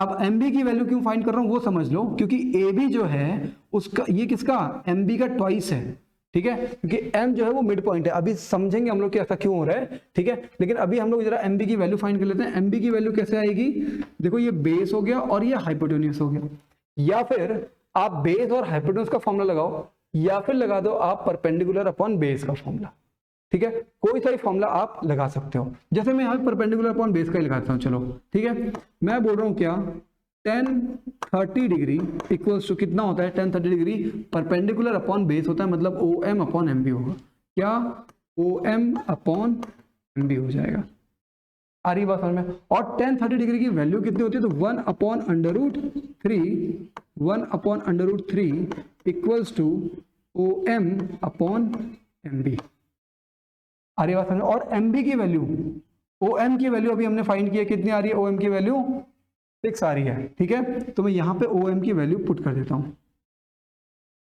अब MB की वैल्यू क्यों फाइंड कर रहा हूं वो समझ लो, क्योंकि AB जो है उसका, ये किसका, MB का ट्वाइस है, ठीक है, क्योंकि M जो है वो मिड पॉइंट है। अभी समझेंगे हम लोग कि ऐसा क्यों हो रहा है, ठीक है। लेकिन अभी हम लोग जरा MB की वैल्यू फाइंड कर लेते हैं। MB की वैल्यू कैसे आएगी, देखो ये बेस हो गया और ये हाइपोटेन्यूस हो गया, या फिर आप बेस और हाइपोटेन्यूस का फॉर्मूला लगाओ, या फिर लगा दो आप परपेंडिकुलर अपॉन बेस का फॉर्मूला, ठीक है। कोई सा भी फॉर्मूला आप लगा सकते हो, जैसे मैं यहाँ पे परपेंडिकुलर अपॉन बेस का ही लगाता हूँ, चलो ठीक है। मैं बोल रहा हूँ क्या, tan 30 डिग्री इक्वल्स टू कितना होता है, tan 30 degree perpendicular upon base होता है, मतलब OM अपॉन MB होगा, क्या OM अपॉन MB हो जाएगा, आ रही बात समझ में। और tan 30 डिग्री की वैल्यू कितनी होती है, तो 1/√3 equals to OM upon MB, आ रही बात समझ में। और MB की वैल्यू, OM की वैल्यू अभी हमने फाइंड किया, कितनी आ रही है, OM की वैल्यू 6 आ रही है, ठीक है। तो मैं यहां पे OM की वैल्यू पुट कर देता हूं,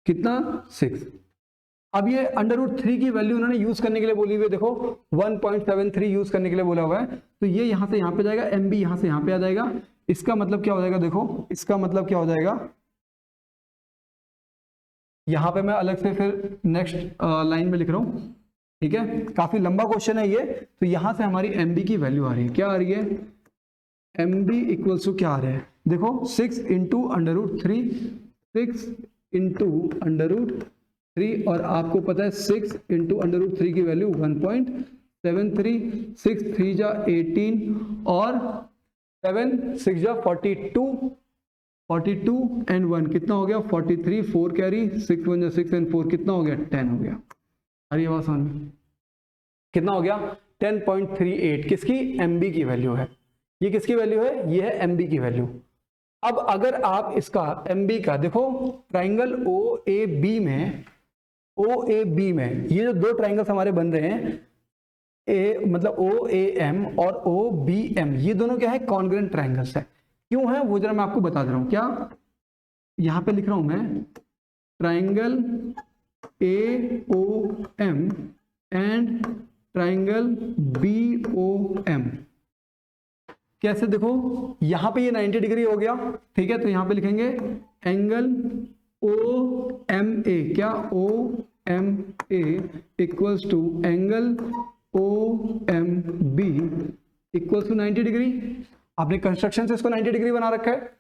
कितना 6। अब ये √3 की वैल्यू उन्होंने यूज करने के लिए बोली हुई है, देखो 1.73 यूज करने के लिए बोला हुआ है, तो ये यहां से यहां पे जाएगा, MB यहां से यहां पे आ जाएगा। इसका मतलब क्या हो जाएगा, देखो इसका मतलब क्या हो जाएगा, यहां पे मैं अलग से फिर नेक्स्ट लाइन में लिख रहा हूं, ठीक है। काफी लंबा क्वेश्चन है ये, तो यहां से हमारी MB की वैल्यू आ रही है, क्या आ रही है, MB इक्वल्स टू क्या आ रहा है, देखो 6 इंटू √3, 6 इंटू √3, और आपको पता है 6 इंटू √3 की वैल्यू 1.73, 6 3 जा 18 और 7 6 जा 42, 42 एंड 1 कितना हो गया 43, 4 कैरी, 6 1 जा 6 एंड 4 कितना हो गया 10 हो गया। अरे बात समझ में, कितना हो गया 10.38, किसकी, MB की वैल्यू है, ये किसकी वैल्यू है, ये है MB की वैल्यू। अब अगर आप इसका MB का देखो, ट्राइंगल OAB में ये जो दो ट्राइंगल्स हमारे बन रहे हैं, मतलब OAM और OBM, ये दोनों क्या है, कॉन्ग्रुएंट ट्राइंगल्स है। क्यों है वो जरा मैं आपको बता दे रहा हूं, क्या यहां पे लिख रहा हूं मैं, triangle AOM and triangle BOM, कैसे, देखो यहां पे ये 90 डिग्री हो गया, ठीक है, तो यहां पे लिखेंगे एंगल OMA, क्या OMA equals to angle OMB equals to 90 degree. आपने कंस्ट्रक्शन से इसको 90 डिग्री बना रखा है।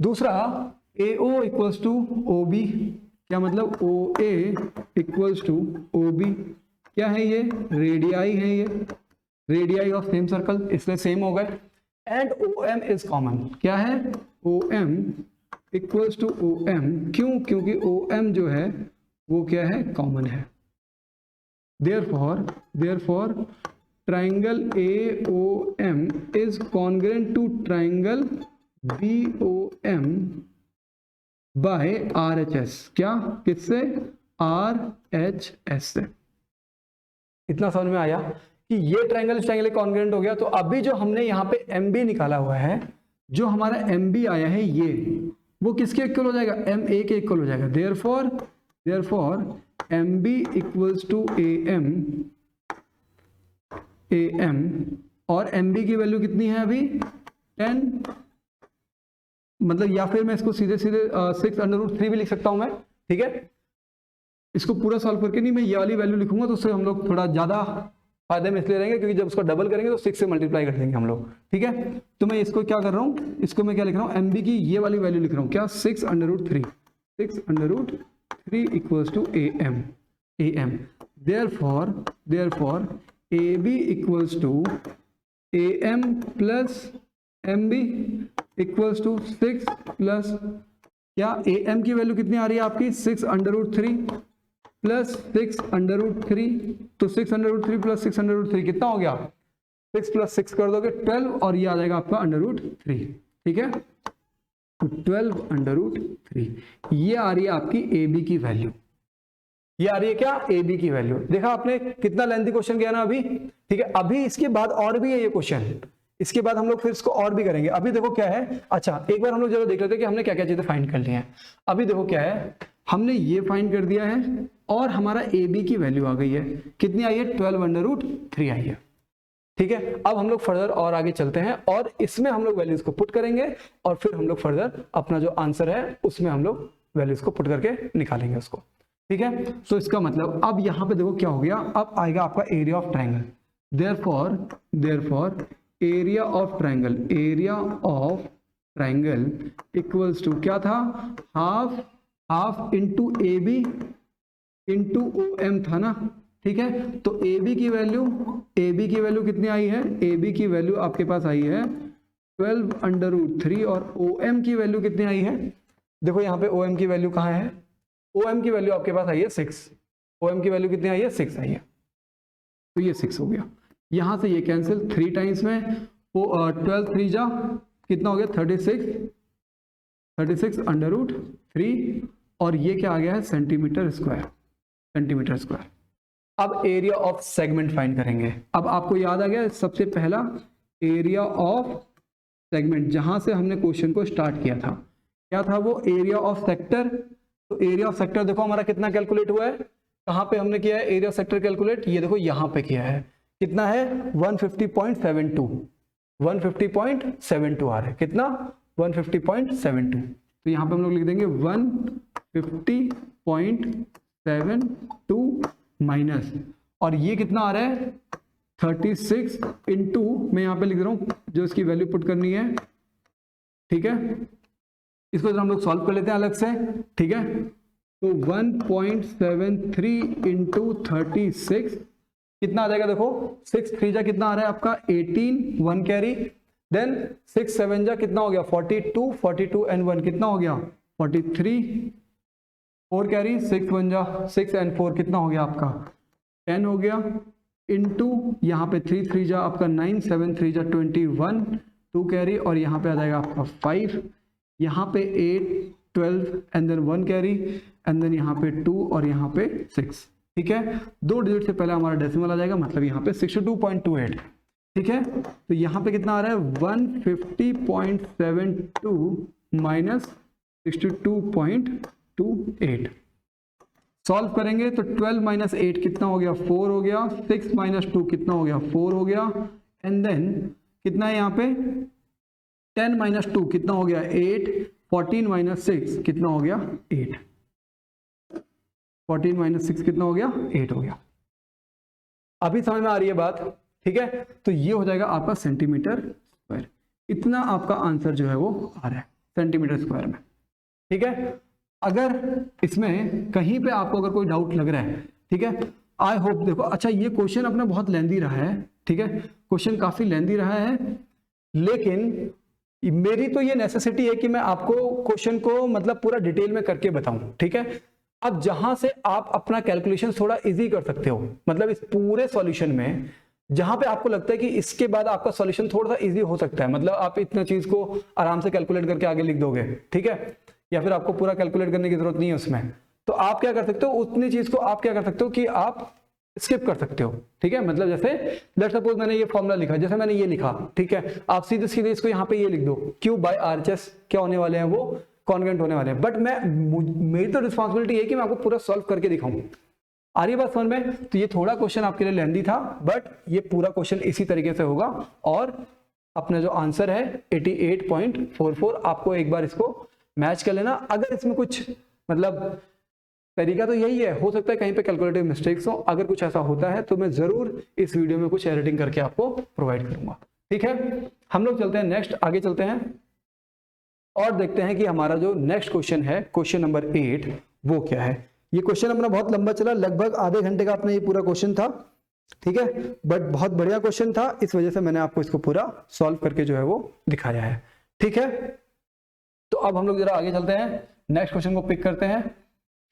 दूसरा AO इक्वल्स टू OB, क्या मतलब OA इक्वल्स टू OB, क्या है ये, रेडियाई है, ये रेडियाई ऑफ सेम सर्कल, इसलिए सेम हो गए। एंड OM इज कॉमन, क्या है, OM इक्वल्स टू OM, क्यों, क्योंकि OM जो है वो क्या है, कॉमन है। therefore triangle AOM is congruent to triangle BOM by RHS, क्या, किससे, RHS से। इतना समझ में आया कि ये ट्राइंगल इस ट्राइंगल कॉन्ग्रुएंट हो गया। तो अभी जो हमने यहाँ पे MB निकाला हुआ है जो हमारा MB आया है ये, वो किसके इक्वल हो जाएगा, MA के इक्वल हो जाएगा। Therefore MB equals to AM, और MB की वैल्यू कितनी है अभी 10, मतलब या फिर मैं इसको सीधे 6√3 भी लिख सकता हूं मैं, ठीक है। इसको पूरा सॉल्व करके नहीं, मैं ये वाली वैल्यू लिखूंगा तो उससे हम लोग थोड़ा ज्यादा फायदे में इसलिए रहेंगे क्योंकि जब उसको डबल करेंगे तो 6 से मल्टीप्लाई कर देंगे हम लोग, ठीक है। तो मैं इसको क्या कर रहा हूं, इसको मैं क्या लिख रहा हूं, MB की ये वाली वैल्यू लिख रहा हूं, क्या 6√3 equals to AM। Therefore AB equals to AM plus MB equals to 6 plus क्या AM की वैल्यू कितनी आ रही है आपकी 6√3 प्लस 6√3, तो 6√3 प्लस 6√3 कितना हो गया, 6 प्लस 6 कर दोगे 12, और ये आ जाएगा आपका √3, ठीक है। तो 12√3 ये आ रही है आपकी AB की वैल्यू, ये आ रही है क्या, AB की वैल्यू। देखा आपने कितना लेंथी क्वेश्चन किया ना अभी, ठीक है। अभी इसके बाद और भी है ये क्वेश्चन, इसके बाद हम लोग फिर इसको और भी करेंगे। अभी देखो क्या है, अच्छा एक बार हम लोग जरूर देख लेते हैं कि हमने क्या क्या चीजें फाइंड कर ली हैं। अभी देखो क्या है, हमने ये फाइंड कर दिया है और हमारा AB की वैल्यू आ गई है, कितनी आई है 12√3 आई है, ठीक है। अब हम लोग फर्दर और आगे चलते हैं और इसमें हम लोग वैल्यूज को पुट करेंगे और फिर हम लोग फर्दर अपना जो आंसर है उसमें हम लोग वैल्यूज को पुट करके निकालेंगे उसको, ठीक है। तो इसका मतलब अब यहाँ पे देखो क्या हो गया, अब आएगा आपका area of triangle. Therefore area of triangle equals to क्या था, half into AB into OM था ना, ठीक है। तो AB की वैल्यू कितनी आई है, AB की वैल्यू आपके पास आई है 12√3 और OM की वैल्यू कितनी आई है, देखो यहाँ पे OM की वैल्यू कहाँ है, OM की वैल्यू आपके पास आई है 6, OM की वैल्यू कितनी आई है 6 आई है, तो ये 6 हो गया। यहां से ये कैंसिल 3 टाइम्स में 12 3 जा कितना हो गया 36√3 और ये क्या आ गया है सेंटीमीटर स्क्वायर। अब एरिया ऑफ सेगमेंट फाइंड करेंगे। अब आपको याद आ गया सबसे पहला एरिया ऑफ सेगमेंट, जहां से हमने क्वेश्चन को स्टार्ट किया था, क्या था वो, एरिया ऑफ सेक्टर। तो एरिया ऑफ सेक्टर देखो हमारा कितना कैलकुलेट हुआ है, कहां पे हमने किया है एरिया ऑफ सेक्टर कैलकुलेट, ये देखो यहां पे किया है, कितना है 150.72 आ रहा है, कितना 150.72। तो यहां पे हम लोग लिख देंगे 150.72 माइनस, और ये कितना आ रहा है 36 इंटू, मैं यहां पे लिख रहा हूं जो इसकी वैल्यू पुट करनी है, ठीक है। इसको जरा हम लोग सॉल्व कर लेते हैं अलग से, ठीक है। तो 1.73 इंटू 36 कितना आ जाएगा, देखो 6 3 जा कितना आ रहा है आपका 18, 1 कैरी, देन 6 7 जा कितना हो गया 42 एंड 1 कितना हो गया 43, 4 कैरी 6 1 जा 6 एंड 4 कितना हो गया आपका 10 हो गया, इनटू यहाँ पे 3 3 जा आपका 9, 7 3 जा 21, 2 कैरी और यहाँ पे आ जाएगा आपका 5, यहाँ पे 8 12 and then 1 carry and then यहाँ पे 2 और यहाँ पे 6, ठीक है। 2 डिजिट से पहले हमारा डेसिमल आ जाएगा, मतलब यहाँ पे 62.28, ठीक है। तो यहाँ पे कितना आ रहा है 150.72 माइनस 62.28। सॉल्व करेंगे तो 12 माइनस 8 कितना हो गया 4 हो गया, 6 माइनस 2 कितना हो गया 4 हो गया, एंड देन कितना है यहाँ पे 10 माइनस 2 कितना हो गया 8, 14 माइनस 6 कितना हो गया 8, 14 माइनस 6 कितना हो गया 8 हो गया। अभी समझ में आ रही है बात, ठीक है। तो ये हो जाएगा आपका सेंटीमीटर स्क्वायर, इतना आपका आंसर जो है वो आ रहा है सेंटीमीटर स्क्वायर में, ठीक है। अगर इसमें कहीं पे आपको अगर कोई डाउट लग रहा है, ठीक है, आई होप देखो, अच्छा ये क्वेश्चन अपना बहुत लेंदी रहा है, ठीक है, क्वेश्चन काफी लेंदी रहा है, लेकिन मेरी तो ये नेसेसिटी है कि मैं आपको क्वेश्चन को मतलब पूरा डिटेल में करके बताऊं, ठीक है। अब जहां से आप अपना कैलकुलेशन थोड़ा इजी कर सकते हो, मतलब इस पूरे सॉल्यूशन में जहां पे आपको लगता है कि इसके बाद आपका सॉल्यूशन थोड़ा सा इजी हो सकता है, मतलब आप इतना चीज को आराम से कैलकुलेट करके आगे लिख दोगे, ठीक है, या फिर आपको पूरा कैलकुलेट करने की जरूरत नहीं है उसमें, तो आप क्या कर सकते हो, उतनी चीज को आप क्या कर सकते हो कि आप स्किप कर सकते हो, ठीक है। मतलब जैसे लेट्स सपोज मैंने ये फॉर्मूला लिखा, जैसे मैंने ये लिखा, ठीक है, आप सीधे सीधे इसको यहाँ पे ये लिख दो, Q बाय RHS क्या होने वाले हैं, वो कॉन्ग्रुएंट होने वाले हैं। बट मेरी तो रिस्पॉन्सिबिलिटी है कि मैं आपको पूरा सॉल्व करके दिखाऊं। आ रही है बात समझ में? तो ये थोड़ा क्वेश्चन आपके लिए लेंदी था, बट ये पूरा क्वेश्चन इसी तरीके से होगा और अपना जो आंसर है 88.44, आपको एक बार इसको मैच कर लेना। अगर इसमें कुछ मतलब तरीका तो यही है, हो सकता है कहीं पे कैलकुलेटिव मिस्टेक्स हो, अगर कुछ ऐसा होता है तो मैं जरूर इस वीडियो में कुछ एडिटिंग करके आपको प्रोवाइड करूंगा, ठीक है। हम लोग चलते हैं नेक्स्ट, आगे चलते हैं और देखते हैं कि हमारा जो नेक्स्ट क्वेश्चन है, क्वेश्चन नंबर 8, वो क्या है। ये क्वेश्चन अपना बहुत लंबा चला, लगभग आधे घंटे का अपना ये पूरा क्वेश्चन था, ठीक है, बट बहुत बढ़िया क्वेश्चन था, इस वजह से मैंने आपको इसको पूरा सॉल्व करके जो है वो दिखाया है, ठीक है। तो अब हम लोग जरा आगे चलते हैं, नेक्स्ट क्वेश्चन को पिक करते हैं।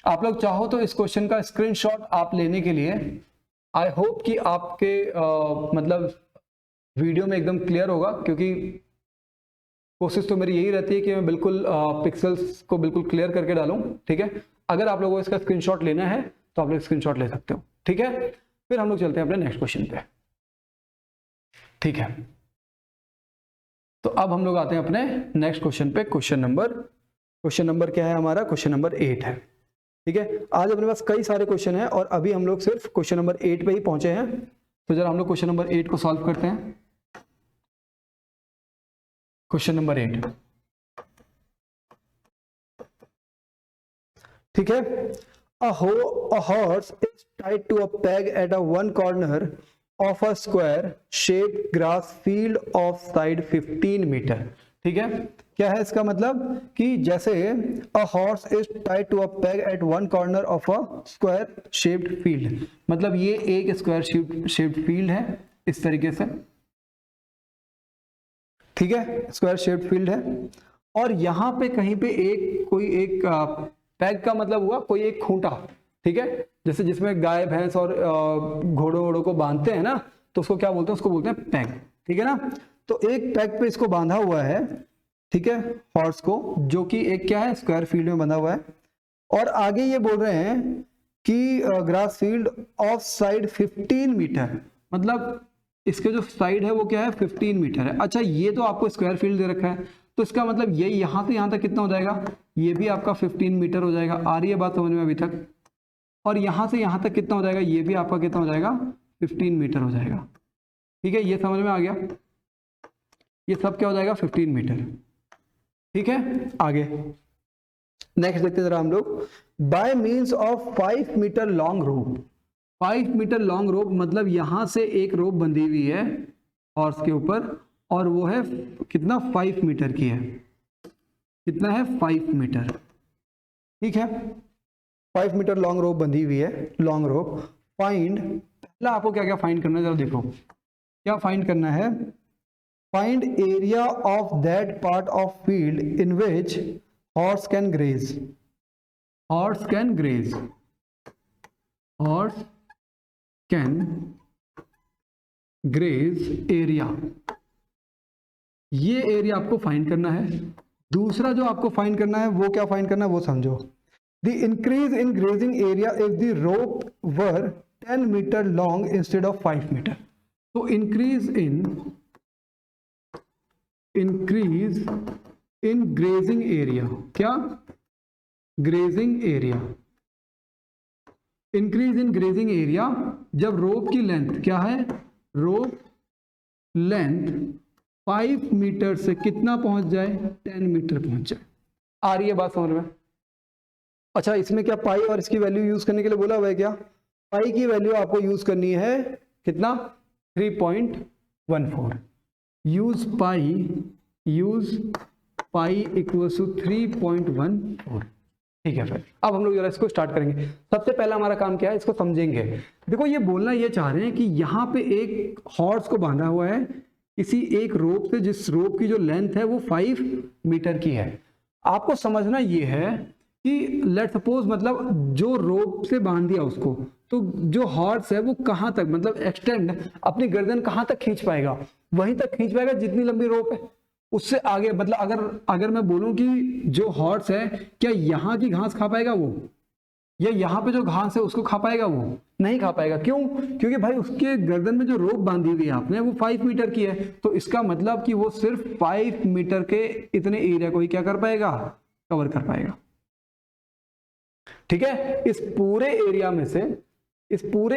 आप लोग चाहो तो इस क्वेश्चन का स्क्रीनशॉट आप लेने के लिए, आई होप कि आपके मतलब वीडियो में एकदम क्लियर होगा, क्योंकि कोशिश तो मेरी यही रहती है कि मैं बिल्कुल पिक्सल्स को बिल्कुल क्लियर करके डालूं, ठीक है। अगर आप लोगों को इसका स्क्रीनशॉट लेना है तो आप लोग स्क्रीनशॉट ले सकते हो, ठीक है। फिर हम लोग चलते हैं अपने नेक्स्ट क्वेश्चन पे, ठीक है। तो अब हम लोग आते हैं अपने नेक्स्ट क्वेश्चन पे। क्वेश्चन नंबर क्या है हमारा? क्वेश्चन नंबर 8 है, ठीक है। आज अपने पास कई सारे क्वेश्चन हैं और अभी हम लोग सिर्फ क्वेश्चन नंबर 8 पे ही पहुंचे हैं, तो जरा हम लोग क्वेश्चन नंबर 8 को सॉल्व करते हैं। क्वेश्चन नंबर 8, ठीक है। A horse is tied to a peg at a one corner of a square shaped grass field of side 15 metre, ठीक है। क्या है इसका मतलब कि जैसे a horse is tied to a peg at one corner of a square shaped field, मतलब ये एक स्क्वायर shaped field है इस तरीके से, ठीक है, स्क्वायर शेप्ड फील्ड है, और यहां पे कहीं पे कोई एक पैग का मतलब हुआ कोई एक खूंटा, ठीक है, जैसे जिसमें गाय भैंस और घोड़ों वोड़ों को बांधते हैं ना, तो उसको क्या बोलते हैं? उसको बोलते हैं पैग, ठीक है ना। तो एक पैग पे इसको बांधा हुआ है, ठीक है, हॉर्स को, जो कि एक क्या है, स्क्वायर फील्ड में बंधा हुआ है, और आगे ये बोल रहे हैं कि grass field of side 15 metre, मतलब इसके जो साइड है वो क्या है, 15 मीटर है। अच्छा, ये तो आपको स्क्वायर फील्ड दे रखा है, तो इसका मतलब ये यहां से यहां तक कितना हो जाएगा? ये भी आपका 15 मीटर हो जाएगा। आ रही है बात समझ में अभी तक? और यहां से यहां तक कितना हो जाएगा? ये भी आपका कितना हो जाएगा? 15 मीटर हो जाएगा, ठीक है। ये समझ में आ गया? ये सब क्या हो जाएगा? 15 मीटर, ठीक है। आगे नेक्स्ट देखते जरा हम लोग। By means of 5 metre long rope, 5 metre long rope मतलब यहां से एक रोप बंधी हुई है हॉर्स के ऊपर, और वो है कितना? 5 मीटर की है। कितना है? 5 मीटर, ठीक है। 5 मीटर लॉन्ग रोप बंधी हुई है, लॉन्ग रोप। फाइंड, पहला आपको क्या क्या फाइंड करना है जरा देखो, क्या फाइंड करना है? Find area of that part of field in which horse can graze, horse can graze, horse can graze area, ये एरिया आपको फाइंड करना है। दूसरा जो आपको फाइंड करना है वो क्या फाइंड करना है वो समझो। The increase in grazing area if the rope were 10 metre long instead of 5 metre. तो इंक्रीज इन ग्रेजिंग एरिया, क्या? Grazing area, increase in grazing area जब रोप की लेंथ क्या है? रोप लेंथ 5 मीटर से कितना पहुंच जाए? 10 मीटर पहुंच जाए। आ रही है बात समझ में? अच्छा, इसमें क्या पाई और इसकी वैल्यू यूज करने के लिए बोला हुआ है क्या? पाई की वैल्यू आपको यूज करनी है कितना? 3.14। यूज पाई इक्वल्स टू 3.14, ठीक है। फिर अब हम लोग जरा इसको स्टार्ट करेंगे। सबसे पहला हमारा काम क्या है, इसको समझेंगे। देखो, ये बोलना ये चाह रहे हैं कि यहाँ पे एक हॉर्स को बांधा हुआ है किसी एक रोप से, जिस रोप की जो लेंथ है वो 5 मीटर की है। आपको समझना ये है कि लेट सपोज मतलब जो रोप से बांध दिया उसको, तो जो हॉर्स है वो कहाँ तक मतलब एक्सटेंड अपनी गर्दन कहाँ तक खींच पाएगा? वहीं तक खींच पाएगा जितनी लंबी रोप है। उससे आगे मतलब अगर मैं बोलूं कि जो हॉर्स है क्या यहाँ की घास खा पाएगा वो, या यहाँ पे जो घास है उसको खा पाएगा वो, नहीं खा पाएगा। क्यों? क्योंकि भाई उसके गर्दन में जो रोप बांधी हुई है आपने वो 5 मीटर की है, तो इसका मतलब कि वो सिर्फ 5 मीटर के इतने एरिया को ही क्या कर पाएगा, कवर कर पाएगा। ठीक है, इस पूरे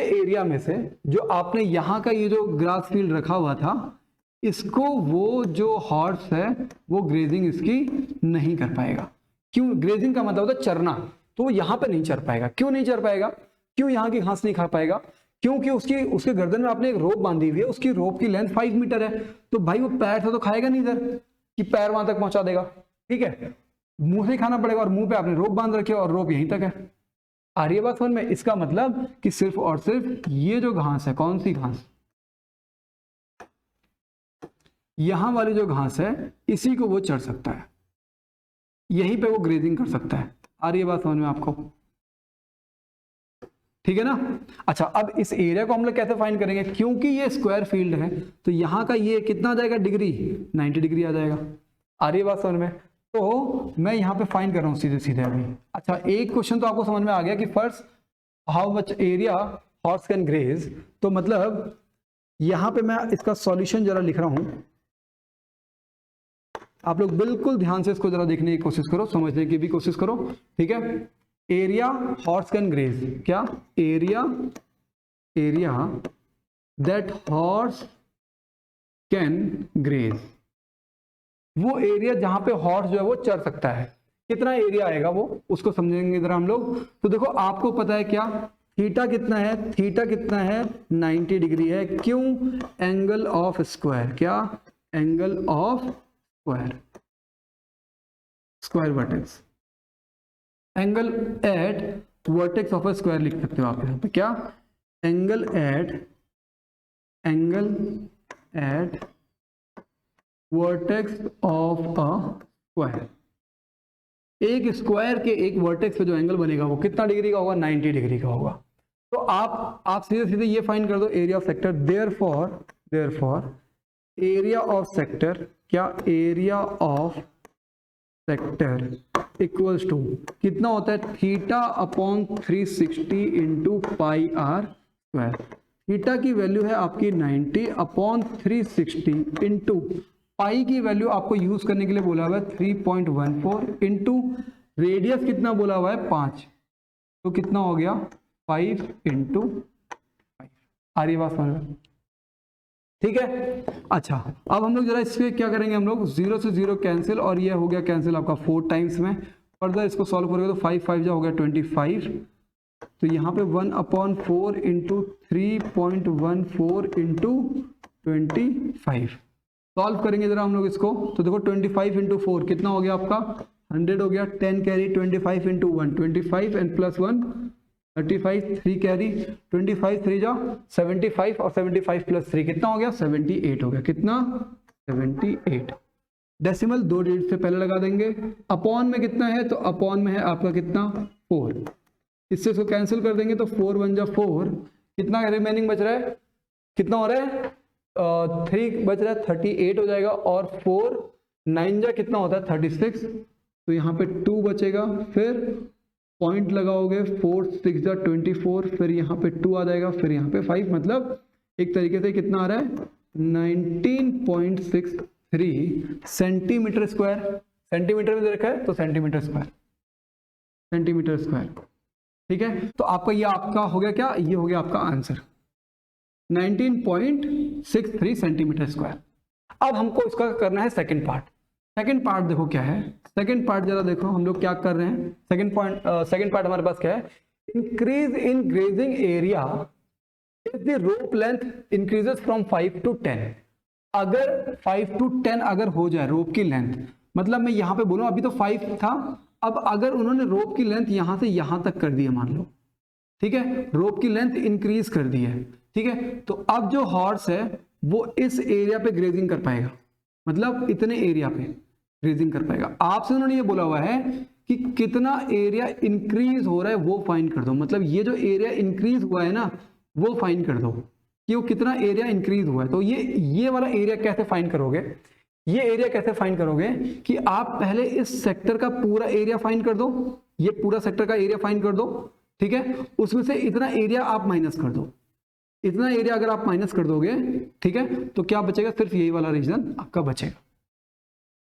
एरिया में से जो आपने यहां का ये जो ग्रास फील्ड रखा हुआ था, इसको वो जो हॉर्स है वो ग्रेजिंग इसकी नहीं कर पाएगा। क्यों? ग्रेजिंग का मतलब होता है चरना, तो यहां पे नहीं चर पाएगा। क्यों नहीं चर पाएगा? क्यों यहां की घास नहीं खा पाएगा? क्योंकि उसके गर्दन में आपने एक रोप बांधी हुई है, उसकी रोप की लेंथ 5 मीटर है, तो भाई वो पैर से तो खाएगा नहीं इधर कि पैर वहां तक पहुंचा देगा। ठीक है, मुंह से खाना पड़ेगा, और मुंह पे आपने रोप बांध रखी है और रोप यहीं तक है। आ रही है बात समझ में? इसका मतलब कि सिर्फ और सिर्फ ये जो घास है, कौन सी घास, यहां वाली जो घास है, इसी को वो चढ़ सकता है, यहीं पे वो ग्रेजिंग कर सकता है। आ रही है बात समझ में आपको? ठीक है ना? अच्छा, अब इस एरिया को हम लोग कैसे फाइंड करेंगे? क्योंकि ये स्क्वायर फील्ड है, तो यहां का ये कितना आ जाएगा डिग्री, 90 डिग्री आ जाएगा। आ रही है बात समझ में? तो मैं यहाँ पे फाइंड कर रहा हूँ सीधे सीधे अभी। अच्छा, एक क्वेश्चन तो आपको समझ में आ गया कि first how much area horse can graze, तो मतलब यहाँ पे मैं इसका सॉल्यूशन जरा लिख रहा हूँ, आप लोग बिल्कुल ध्यान से इसको जरा देखने की कोशिश करो, समझने की भी कोशिश करो। ठीक है, एरिया हॉर्स कैन ग्रेज, क्या? Area that horse can graze, वो एरिया जहां पे हॉर्स जो है वो चर सकता है। कितना एरिया आएगा वो, उसको समझेंगे जरा हम लोग। तो देखो, आपको पता है क्या, थीटा कितना है? थीटा कितना है? 90 डिग्री है। क्यों? एंगल ऑफ स्क्वायर, क्या? Angle of square vertex, angle eight vertex of a square लिख सकते हो आप यहाँ पे, क्या? Angle eight vertex of a square. एक स्क्वायर के एक वर्टेक्स पे जो एंगल बनेगा वो कितना डिग्री का होगा? 90 डिग्री का होगा। तो आप सीधे सीधे ये फाइंड कर दो, area of sector. Therefore area of sector, क्या? Area of sector equals to कितना होता है? Theta upon 360 into pi r square. Theta की वैल्यू है आपकी 90 अपॉन 360 इंटू पाई की वैल्यू आपको यूज करने के लिए बोला हुआ है 3.14 इंटू रेडियस कितना बोला हुआ है? 5, तो कितना हो गया? 5 इंटू 5। आ रही बात समझ में? ठीक है। अच्छा, अब हम लोग जरा इसके क्या करेंगे, हम लोग 0 से 0 कैंसिल, और ये हो गया कैंसिल आपका 4 टाइम्स में। फर्दर इसको सॉल्व करोगे तो 5 5 जा हो गया 25, तो यहाँ पे 1/4 इंटू 3.14 इंटू 25 सॉल्व करेंगे जरा हम लोग इसको। तो देखो 25 इंटू 4 कितना हो गया आपका? 100 हो गया। 10 carry, 25 into 1 25 and plus 1 35, 3 carry, 25 3 जा 75 और 75 प्लस 3 कितना हो गया? 78 हो गया। कितना? 78। डेसिमल 2 डिजिट से पहले लगा देंगे। अपॉन में कितना है? तो अपॉन में है आपका कितना? 4। इससे इसको कैंसिल कर देंगे तो 4 1 जा 4, कितना रिमेनिंग बच रहा है? कितना हो रहा है? 3 बच रहा है, 38 हो जाएगा। और 4 9 जा कितना होता है? 36, तो यहाँ पे 2 बचेगा। फिर पॉइंट लगाओगे, 4 6 जा 24, फिर यहाँ पे 2 आ जाएगा, फिर यहाँ पे 5, मतलब एक तरीके से कितना आ रहा है? 19.63 सेंटीमीटर स्क्वायर। सेंटीमीटर में दे रखा है तो सेंटीमीटर स्क्वायर। ठीक है, तो आपका ये आपका हो गया क्या? ये हो गया आपका आंसर, 19.63 सेंटीमीटर स्क्वायर। अब हमको इसका करना है सेकंड पार्ट। सेकंड पार्ट देखो क्या है, सेकंड पार्ट जरा देखो हम लोग क्या कर रहे हैं। सेकंड पार्ट हमारे पास क्या है? Increase in grazing area if the rope length increases from 5 to 10। अगर 5 to 10 अगर हो जाए रोप की लेंथ, मतलब मैं यहां पे बोलूं अभी तो 5 था, अब अगर उन्होंने रोप की लेंथ यहां से यहां तक कर दी है मान लो, ठीक है, रोप की लेंथ इंक्रीज कर दी है, ठीक है, तो अब जो हॉर्स है वो इस एरिया पे ग्रेजिंग कर पाएगा, मतलब इतने एरिया पे ग्रेजिंग कर पाएगा। आपसे उन्होंने ये बोला हुआ है कि कितना एरिया इंक्रीज हो रहा है वो फाइंड कर दो, मतलब ये जो एरिया इंक्रीज हुआ है ना वो फाइंड कर दो कि वो कितना एरिया इंक्रीज हुआ है। तो ये वाला एरिया कैसे फाइंड करोगे? ये एरिया कैसे फाइंड करोगे कि आप पहले इस सेक्टर का पूरा एरिया फाइंड कर दो, ये पूरा सेक्टर का एरिया फाइंड कर दो, ठीक है, उसमें से इतना एरिया आप माइनस कर दो, इतना एरिया अगर आप माइनस कर दोगे, ठीक है, तो क्या बचेगा, सिर्फ यही वाला रीजन आपका बचेगा।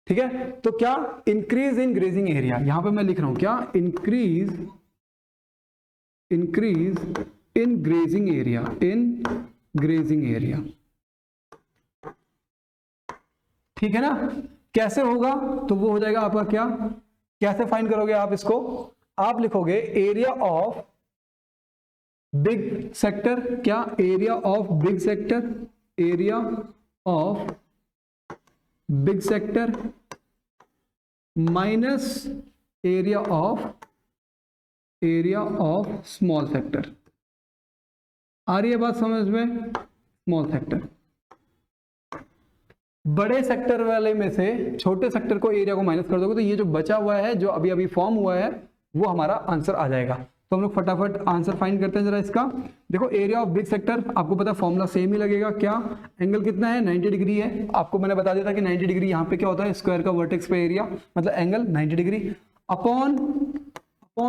ठीक है, तो क्या इंक्रीज इन ग्रेजिंग एरिया, यहां पे मैं लिख रहा हूं क्या, इंक्रीज इन ग्रेजिंग एरिया, ठीक है ना। कैसे होगा, तो वो हो जाएगा आपका क्या, कैसे फाइंड करोगे आप इसको, आप लिखोगे एरिया ऑफ बिग सेक्टर, क्या, area of big sector, area of big sector minus area of small sector. आ रही है बात समझ में, स्मॉल सेक्टर, बड़े सेक्टर वाले में से छोटे सेक्टर को एरिया को माइनस कर दोगे तो ये जो बचा हुआ है, जो अभी अभी फॉर्म हुआ है, वो हमारा आंसर आ जाएगा। तो हम लोग फटाफट आंसर फाइंड करते हैं जरा इसका। देखो एरिया ऑफ बिग सेक्टर, आपको पता है फॉर्मूला सेम ही लगेगा, क्या, एंगल कितना है, 90 डिग्री है। आपको मैंने बता दिया था कि 90 डिग्री यहाँ पे क्या होता है, स्क्वायर का वर्टेक्स पे एरिया, मतलब एंगल 90 डिग्री अपॉन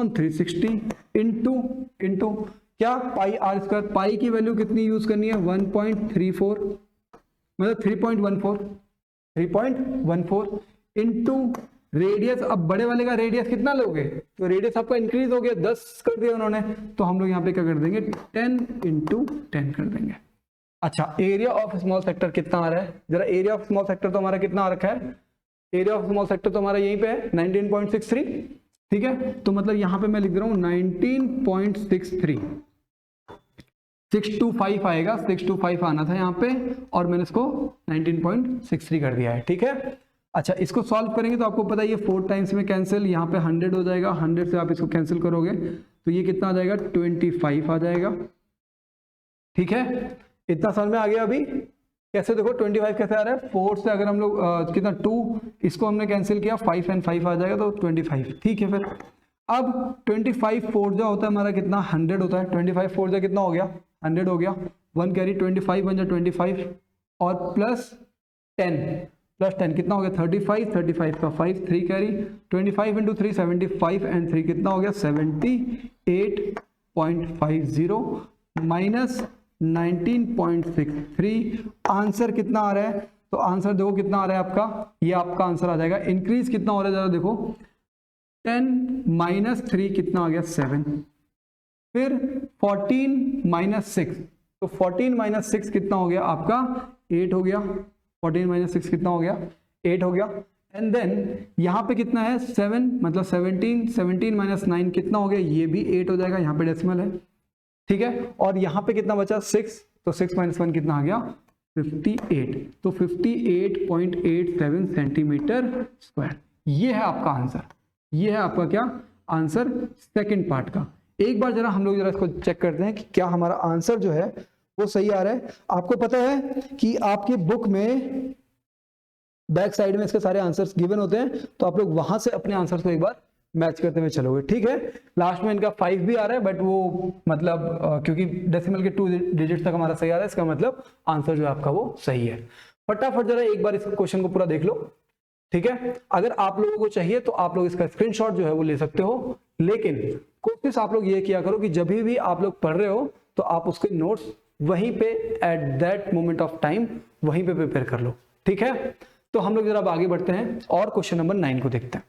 360 इंटू क्या, पाई आर स्क्वायर। पाई की वैल्यू कितनी यूज करनी है, 1.34, मतलब 3.14 इंटू रेडियस। अब बड़े वाले का रेडियस कितना लोगे, तो रेडियस आपका इंक्रीज हो गया, 10 कर दिया उन्होंने, तो हम लोग यहाँ पे क्या कर देंगे, 10 इंटू 10 कर देंगे। अच्छा, एरिया ऑफ स्मॉल सेक्टर कितना आ रहा है, जरा एरिया ऑफ स्मॉल सेक्टर तो हमारा कितना आ रखा है, एरिया ऑफ स्मॉल सेक्टर तो हमारा यहीं पे है 19.63, ठीक है, तो मतलब यहाँ पे मैं लिख रहा हूँ 19.63, 625 आएगा, 625 आना था यहाँ पे, और मैंने इसको 19.63 कर दिया है, ठीक है। अच्छा, इसको सॉल्व करेंगे तो आपको पता है ये 4 टाइम्स में कैंसिल, यहाँ पे 100 हो जाएगा, 100 से आप इसको कैंसिल करोगे तो ये कितना आ जाएगा, 25 आ जाएगा, ठीक है। इतना समझ में आ गया। अभी कैसे देखो 25 कैसे आ रहा है, 4 से अगर हम लोग कितना 2, इसको हमने कैंसिल किया, 5 and 5 आ जाएगा तो 25, ठीक है। फिर अब 25 4 जा होता है हमारा कितना, 100 होता है, 25 4 जा कितना हो गया, 100 हो गया, 1 कैरी 25 बन जाए 25 और प्लस 10 कितना हो गया, 35 का 5, 3 कैरी 25 इंटू 3 75 एंड 3 कितना हो गया, 78.50 माइनस 19.63। आंसर कितना आ रहा है, तो आंसर देखो कितना आ रहा है आपका, ये आपका आंसर आ जाएगा। इंक्रीज कितना हो रहा है जरा देखो, 10 माइनस 3 कितना आ गया, 7, फिर 14 माइनस 6, तो 14 माइनस 6 कितना हो गया आपका, 8 हो गया, 14 माइनस 6 कितना हो गया, 8 हो गया। एंड देन यहाँ पे कितना है, 7, मतलब 17 माइनस 9 कितना हो गया, ये भी 8 हो जाएगा, यहाँ पे डेसिमल है, ठीक है। और यहाँ पे कितना बचा, 6, तो 6 माइनस 1 कितना आ गया, 58, तो 58.87 सेंटीमीटर स्क्वायर। ये है आपका आंसर, ये है आपका क्या आंसर सेकंड पार्ट का। एक बार जरा हम लोग जरा इसको चेक करते हैं कि क्या हमारा आंसर जो है वो सही आ रहा है। आपको पता है कि आपके बुक में बैक साइड में इसके सारे आंसर्स गिवन होते हैं, तो आप लोग वहां से अपने आंसर्स को एक बार मैच करते हुए चलोगे, ठीक है। लास्ट में इनका 5 भी आ रहा है, बट वो मतलब क्योंकि डेसिमल के 2 डिजिट तक हमारा सही आ रहा है, इसका मतलब आंसर जो है आपका वो सही है। फटाफट जरा एक बार इस क्वेश्चन को पूरा देख लो, ठीक है। अगर आप लोगों को चाहिए तो आप लोग इसका स्क्रीनशॉट जो है वो ले सकते हो, लेकिन कोशिश आप लोग ये किया करो कि जब भी आप लोग पढ़ रहे हो तो आप उसके नोट्स वहीं पे at that moment of time वहीं पे प्रिपेयर कर लो, ठीक है। तो हम लोग जरा अब आगे बढ़ते हैं और क्वेश्चन नंबर 9 को देखते हैं।